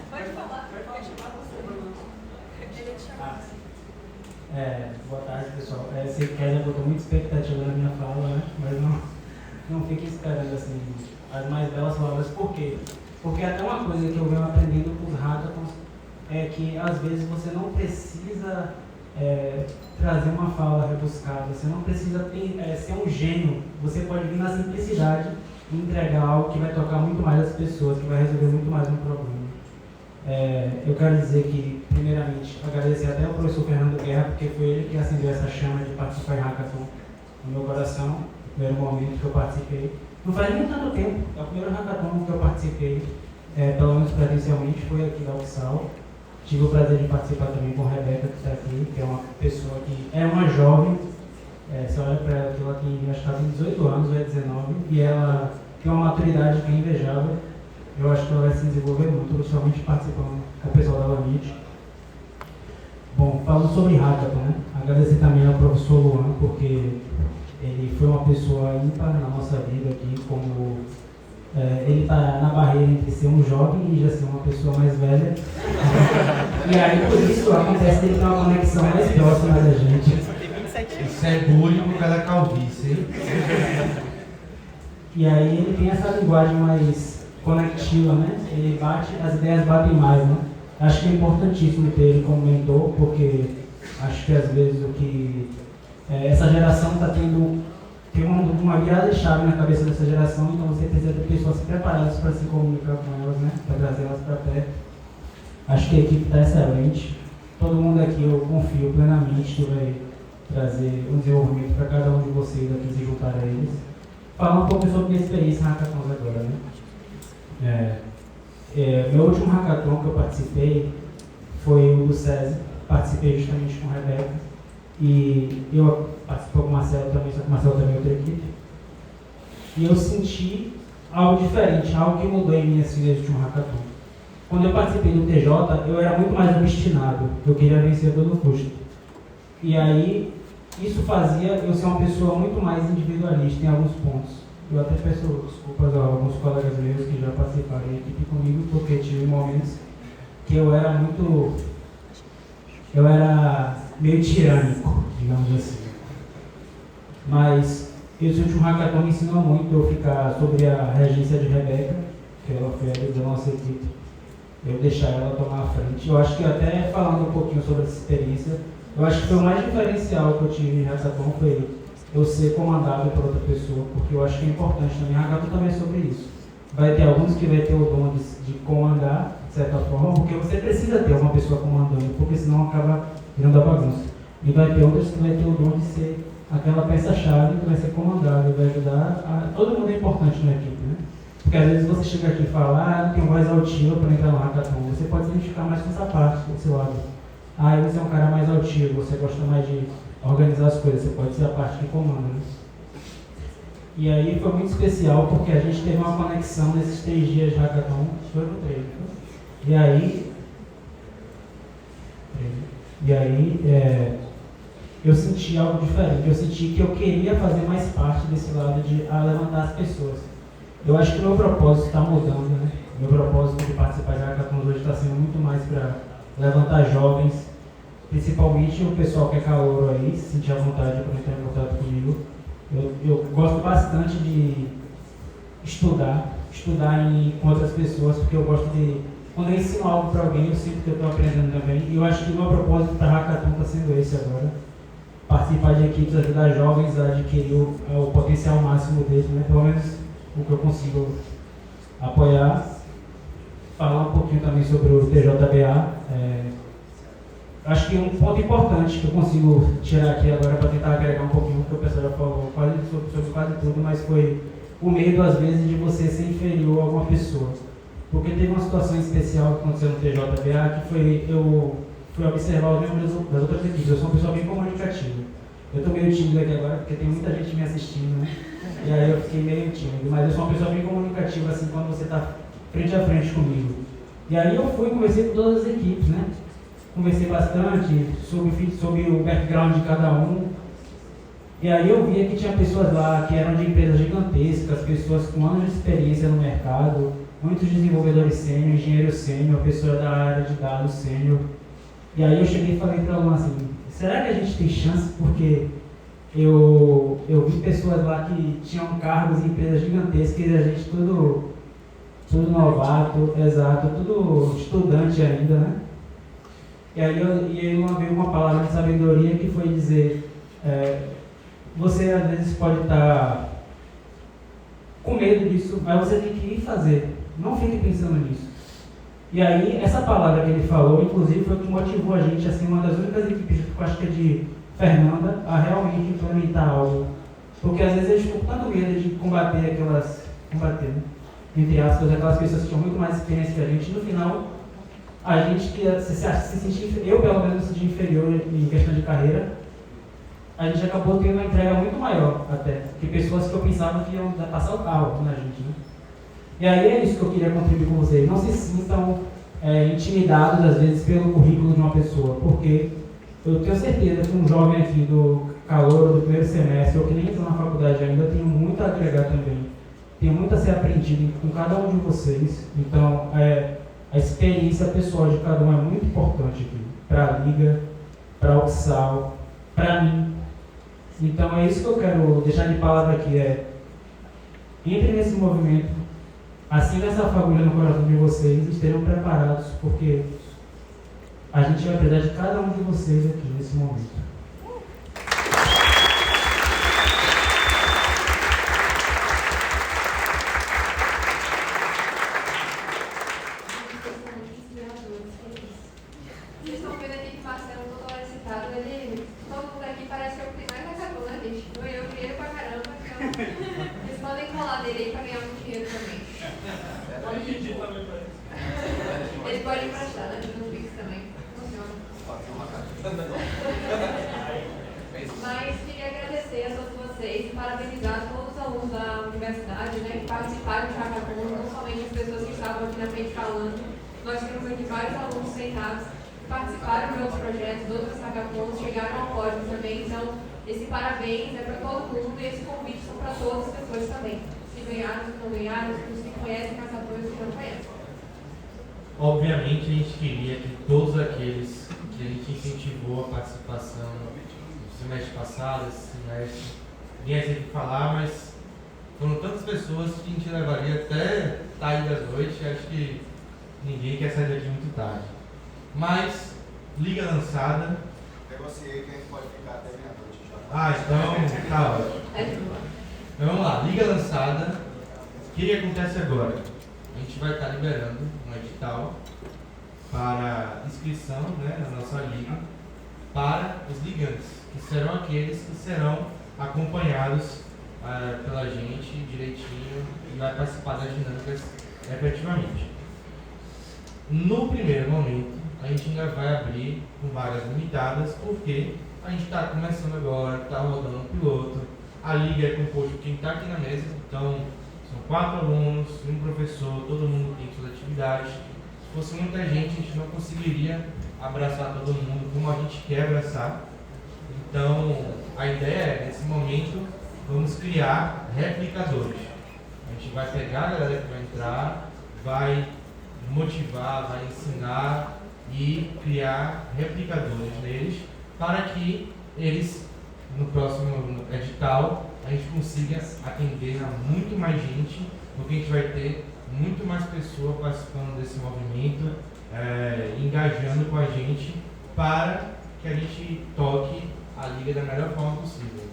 Pode falar, pode chamar você. Boa tarde, pessoal. Sei que a Kézia botou muita expectativa na minha fala, né? Mas não fiquem esperando assim, as mais belas palavras. Por quê? Porque até uma coisa que eu venho aprendendo com os hackathons é que às vezes você não precisa trazer uma fala rebuscada, você não precisa ser um gênio, você pode vir na simplicidade e entregar algo que vai tocar muito mais as pessoas, que vai resolver muito mais um problema. Eu quero dizer que, primeiramente, agradecer até ao professor Fernando Guerra, porque foi ele que acendeu essa chama de participar em hackathon no meu coração, no primeiro momento que eu participei. Não faz nem tanto tempo, é o primeiro hackathon que eu participei, pelo menos presencialmente, foi aqui da UFSAL. Tive o prazer de participar também com a Rebeca, que está aqui, que é uma pessoa que é uma jovem. Você olha para ela que ela tem, acho que ela tem 18 anos, ou 19, e ela tem uma maturidade que é invejável. Eu acho que ela vai se desenvolver muito, principalmente participando com o pessoal da Lamich. Bom, falando sobre hackathon, né? Agradecer também ao professor Luan, porque ele foi uma pessoa ímpar na nossa vida aqui, como ele está na barreira entre ser um jovem e já ser uma pessoa mais velha. E aí, por isso, acontece que ele tem uma conexão mais próxima da gente. Isso é bullying por causa da calvície, hein? E aí ele tem essa linguagem mais conectiva, né? Ele as ideias batem mais, né? Acho que é importantíssimo ter ele como mentor, porque acho que às vezes essa geração está tem uma virada de chave na cabeça dessa geração, então você precisa ter pessoas preparadas para se comunicar com elas, né? Para trazer elas para perto. Acho que a equipe está excelente. todo mundo aqui eu confio plenamente que vai trazer um desenvolvimento para cada um de vocês aqui se juntar a eles. Falar um pouco sobre minha experiência em hackathons agora, né? Meu último hackathon que eu participei foi o do SESI. Participei justamente com a Rebeca e eu participei com o Marcelo também, só que o Marcelo também é outra equipe. E eu senti algo diferente, algo que mudou em mim assim desde o último hackathon. Quando eu participei do TJ, eu era muito mais obstinado, eu queria vencer a todo custo. E aí, isso fazia eu ser uma pessoa muito mais individualista em alguns pontos. Eu até peço desculpas a alguns colegas meus que já participaram da equipe comigo, porque tive momentos que eu era meio tirânico, digamos assim. Mas esse último hackathon me ensinou muito eu ficar sobre a regência de Rebeca, que ela foi a líder da nossa equipe, eu deixar ela tomar a frente. Eu acho que até falando um pouquinho sobre essa experiência, eu acho que foi o mais diferencial que eu tive em hackathon foi eu ser comandado por outra pessoa, porque eu acho que é importante também. Hackathon também é sobre isso. Vai ter alguns que vai ter o dom de comandar, de certa forma, porque você precisa ter uma pessoa comandando, porque senão acaba virando a bagunça. E vai ter outros que vai ter o dom de ser aquela peça-chave que vai ser comandada, vai ajudar todo mundo é importante na equipe, né? Porque às vezes você chega aqui e fala, não tenho voz altiva para entrar no hackathon. Você pode se identificar mais com essa parte do seu lado. Você é um cara mais altivo, você gosta mais de organizar as coisas, você pode ser a parte que comanda, né? E aí foi muito especial porque a gente teve uma conexão nesses 3 dias de hackathon, foi no 3, né? E aí eu senti algo diferente, eu senti que eu queria fazer mais parte desse lado de levantar as pessoas. Eu acho que o meu propósito está mudando, né? Meu propósito de participar de hackathons hoje está sendo muito mais para levantar jovens, principalmente o pessoal que é calouro aí, se sentir à vontade para entrar em contato comigo. Eu gosto bastante de estudar com outras pessoas, porque eu gosto de, quando eu ensino algo para alguém, eu sinto que eu estou aprendendo também. E eu acho que o meu propósito para hackathon está sendo esse agora. Participar de equipes, ajudar jovens a adquirir o potencial máximo deles, né? Pelo menos o que eu consigo apoiar. Falar um pouquinho também sobre o TJBA. Acho que um ponto importante que eu consigo tirar aqui agora para tentar agregar um pouquinho, porque o pessoal já falou sobre quase tudo, mas foi o medo, às vezes, de você ser inferior a alguma pessoa. Porque teve uma situação especial que aconteceu no TJBA, que foi eu fui observar os membros das outras equipes. Eu sou uma pessoa bem comunicativa. Eu estou meio tímido aqui agora, porque tem muita gente me assistindo, né? E aí eu fiquei meio tímido. Mas eu sou uma pessoa bem comunicativa, assim, quando você está frente a frente comigo. E aí eu fui e conversei com todas as equipes, né? Conversei bastante sobre o background de cada um. E aí eu via que tinha pessoas lá que eram de empresas gigantescas, pessoas com anos de experiência no mercado, muitos desenvolvedores sênior, engenheiros sênior, pessoa da área de dados sênior. E aí eu cheguei e falei para ela assim, será que a gente tem chance? Porque eu vi pessoas lá que tinham cargos em empresas gigantescas e a gente tudo novato, exato, tudo estudante ainda, né? E aí eu veio uma palavra de sabedoria que foi dizer, você às vezes pode estar com medo disso, mas você tem que ir fazer, não fique pensando nisso. E aí essa palavra que ele falou, inclusive, foi o que motivou a gente, assim, uma das únicas equipes, que eu acho que é de Fernanda, a realmente implementar algo. Porque às vezes a gente ficou com tanto medo de combater, né? Entre aspas, aquelas pessoas que tinham muito mais experiência que a gente, no final, a gente que se sentia, eu pelo menos me senti inferior em questão de carreira, a gente acabou tendo uma entrega muito maior até, que pessoas que eu pensava que iam passar o carro na gente, né? E aí é isso que eu queria contribuir com vocês, não se sintam intimidados às vezes pelo currículo de uma pessoa, porque eu tenho certeza que um jovem aqui do calor do primeiro semestre, ou que nem entrou na faculdade ainda, tem muito a agregar também. Tem muito a ser aprendido com cada um de vocês. Então, a experiência pessoal de cada um é muito importante aqui. Para a Liga, para a Oxal, para mim. Então, é isso que eu quero deixar de palavra aqui. Entre nesse movimento, acenda essa fagulha no coração de vocês e estejam preparados, porque a gente vai precisar de cada um de vocês aqui nesse momento. Vocês estão vendo aqui que Marcelo, toda hora citado, todo mundo aqui parece que é o que mais acabou, né, gente? Ganhou dinheiro pra caramba, então vocês podem colar dele aí pra ganhar muito dinheiro também. Pode pedir também pra eles. Eles podem emprestar, né? No Pix também. Funciona. Mas queria agradecer a todos vocês e parabenizar todos os alunos da universidade, né, que participaram de hackathons, não somente as pessoas que estavam aqui na frente falando. Nós temos aqui vários alunos sentados que participaram de outros projetos, de outros hackathons, chegaram ao código também. Então, esse parabéns é para todo mundo e esse convite são para todas as pessoas também. Se ganharam, se não ganharam, os que conhecem hackathons e os que não conhecem. Obviamente, a gente queria que todos aqueles que a gente incentivou a participação no semestre passado, esse semestre, viessem aqui falar, mas foram tantas pessoas que a gente levaria até tarde da noite. Acho que ninguém quer sair daqui muito tarde. Mas, liga lançada. Negociei que a gente pode ficar até meia-noite já. Ah, então tá ótimo. Então, vamos lá, liga lançada. O que acontece agora? A gente vai estar liberando um edital para inscrição, né, na nossa liga para os ligantes, que serão aqueles que serão acompanhados pela gente direitinho e vai participar das dinâmicas efetivamente. No primeiro momento, a gente ainda vai abrir com vagas limitadas, porque a gente está começando agora, está rodando um piloto. A liga é composta por quem está aqui na mesa, então são 4 alunos, um professor, todo mundo tem suas atividades. Se fosse muita gente, a gente não conseguiria abraçar todo mundo como a gente quer abraçar. Então, a ideia é, nesse momento, vamos criar replicadores. A gente vai pegar a galera que vai entrar, vai motivar, vai ensinar e criar replicadores neles para que eles, no próximo edital, a gente consiga atender a muito mais gente, porque a gente vai ter muito mais pessoas participando desse movimento, engajando com a gente para que a gente toque a liga da melhor forma possível.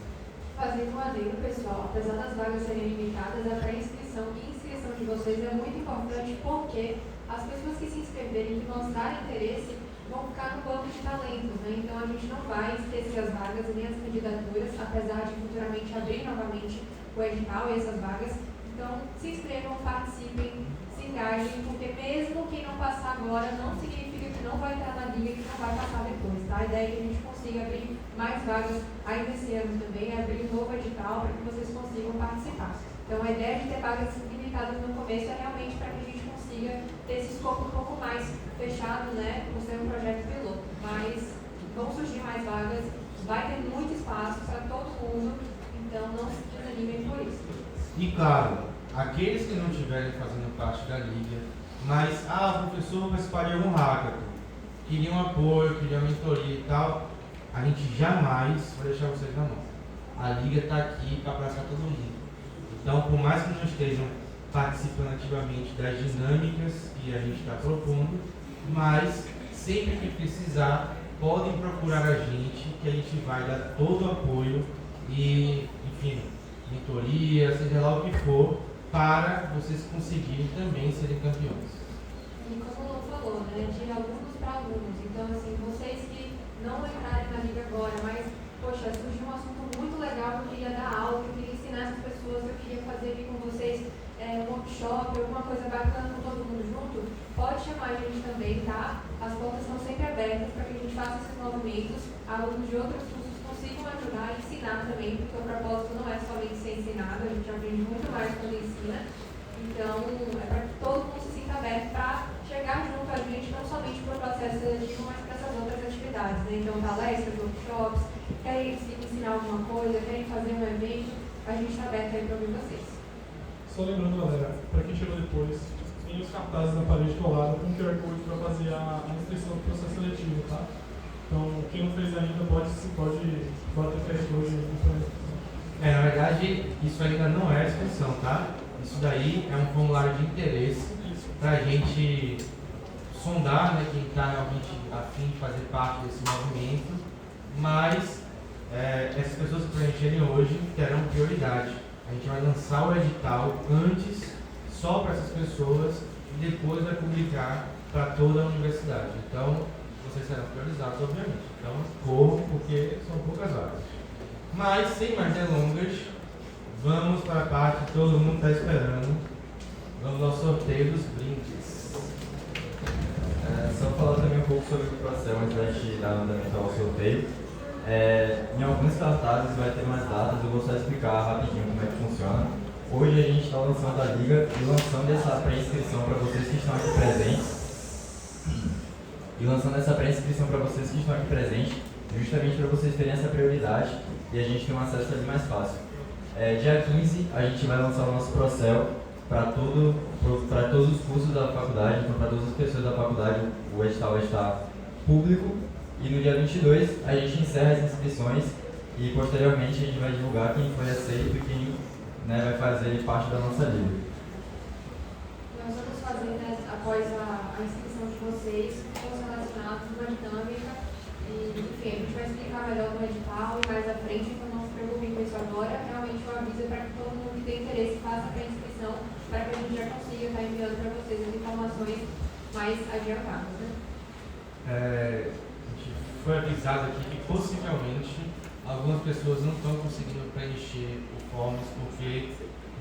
Fazendo um adendo, pessoal, apesar das vagas serem limitadas, a pré-inscrição e inscrição de vocês é muito importante, porque as pessoas que se inscreverem, que mostrarem interesse, vão ficar no banco de talentos, né? Então a gente não vai esquecer as vagas e nem as candidaturas, apesar de futuramente abrir novamente o edital e essas vagas. Então se inscrevam, participem, se engajem, porque mesmo quem não passar agora não significa que não vai entrar na liga e que não vai passar depois, tá? A ideia é que a gente consiga abrir mais vagas ainda esse ano também, abrir um novo edital para que vocês consigam participar. Então a ideia de ter vagas limitadas no começo é realmente para que a gente consiga ter esse escopo um pouco mais fechado, né, por ser um projeto piloto. Mas vão surgir mais vagas, vai ter muito espaço para todo mundo, então não se desanimem por isso. E claro, aqueles que não estiverem fazendo parte da liga, mas, professor, vou participar de algum hackathon, queriam apoio, queriam mentoria e tal, a gente jamais vai deixar vocês na mão. A liga está aqui para abraçar todo mundo. Então, por mais que não estejam participando ativamente das dinâmicas que a gente está propondo, mas sempre que precisar, podem procurar a gente, que a gente vai dar todo o apoio e, enfim, mentoria, seja lá o que for, para vocês conseguirem também serem campeões. E como o Lu falou, né, de alunos para alunos. Então, assim, vocês que não entrarem na liga agora, mas, poxa, surgiu um assunto muito legal, eu queria dar aula, eu queria ensinar essas pessoas, eu queria fazer aqui com vocês um workshop, alguma coisa bacana com todo mundo junto, pode chamar a gente também, tá? As portas estão sempre abertas para que a gente faça esses movimentos, alunos de outros cursos consigam ajudar e ensinar também, porque o propósito não é somente ser ensinado, a gente aprende muito mais quando ensina. Então, é para que todo mundo se sinta aberto para chegar junto a gente, não somente para o processo seletivo, mas para essas outras atividades, né? Então, palestras, workshops, querem ensinar alguma coisa, querem fazer um evento, a gente está aberto aí para ouvir vocês. Só lembrando, galera, para quem chegou depois, tem os cartazes na parede colada com QR Code para fazer a inscrição do processo seletivo, tá? Então, quem não fez ainda pode bater QR Code aí. Na verdade, isso ainda não é a inscrição, tá? Isso daí é um formulário de interesse para a gente sondar, né, quem está realmente a fim de fazer parte desse movimento, mas essas pessoas que preencherem hoje terão prioridade. A gente vai lançar o edital antes, só para essas pessoas, e depois vai publicar para toda a universidade. Então, vocês serão priorizados, obviamente. Então, corram, porque são poucas vagas. Mas, sem mais delongas, vamos para a parte que todo mundo está esperando. Vamos ao sorteio dos brindes. Só falar também um pouco sobre o processo antes da gente dar andamento ao sorteio. Em alguns cartazes vai ter mais datas, eu vou só explicar rapidinho como é que funciona. Hoje a gente está lançando a liga e lançando essa pré-inscrição para vocês que estão aqui presentes. Justamente para vocês terem essa prioridade e a gente ter um acesso ali mais fácil. Dia 15 a gente vai lançar o nosso Procel para todos os cursos da faculdade, então para todas as pessoas da faculdade o edital vai estar público. E no dia 22 a gente encerra as inscrições e posteriormente a gente vai divulgar quem foi aceito e quem vai fazer parte da nossa liga. Nós vamos fazer, após a inscrição de vocês, cursos relacionados com a dinâmica. E, enfim, a gente vai explicar melhor no edital e mais à frente, então não se preocupem com isso agora. Realmente eu aviso para que todo mundo que tem interesse faça a pré-inscrição, para que a gente já consiga estar enviando para vocês as informações mais adiantadas. Né? A gente foi avisado aqui que possivelmente algumas pessoas não estão conseguindo preencher o forms porque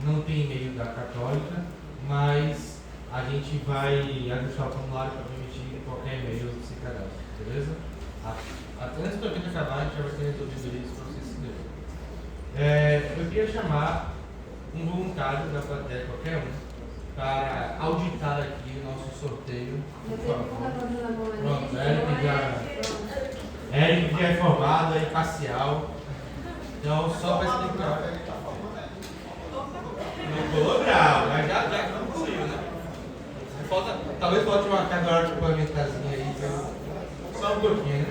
não tem e-mail da Católica, mas a gente vai ajustar o formulário para permitir qualquer e-mail se cadastre, beleza? Antes do evento acabar, a gente já vai ter resolvido isso para vocês se inscreverem. Eu queria chamar um voluntário da plateia, qualquer um, para auditar aqui o nosso sorteio. Por favor. Pronto, Eric já é formado, é imparcial. Então, só para explicar. Não colou grau, mas já concluiu, né? Talvez falte uma carga complementazinha aí. Só um pouquinho, né?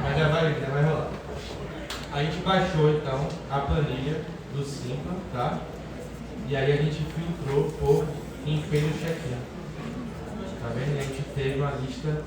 Mas já vai rolar. A gente baixou então a planilha do Simpla, tá? E aí a gente filtrou por empenho check-in. Tá vendo? E a gente teve uma lista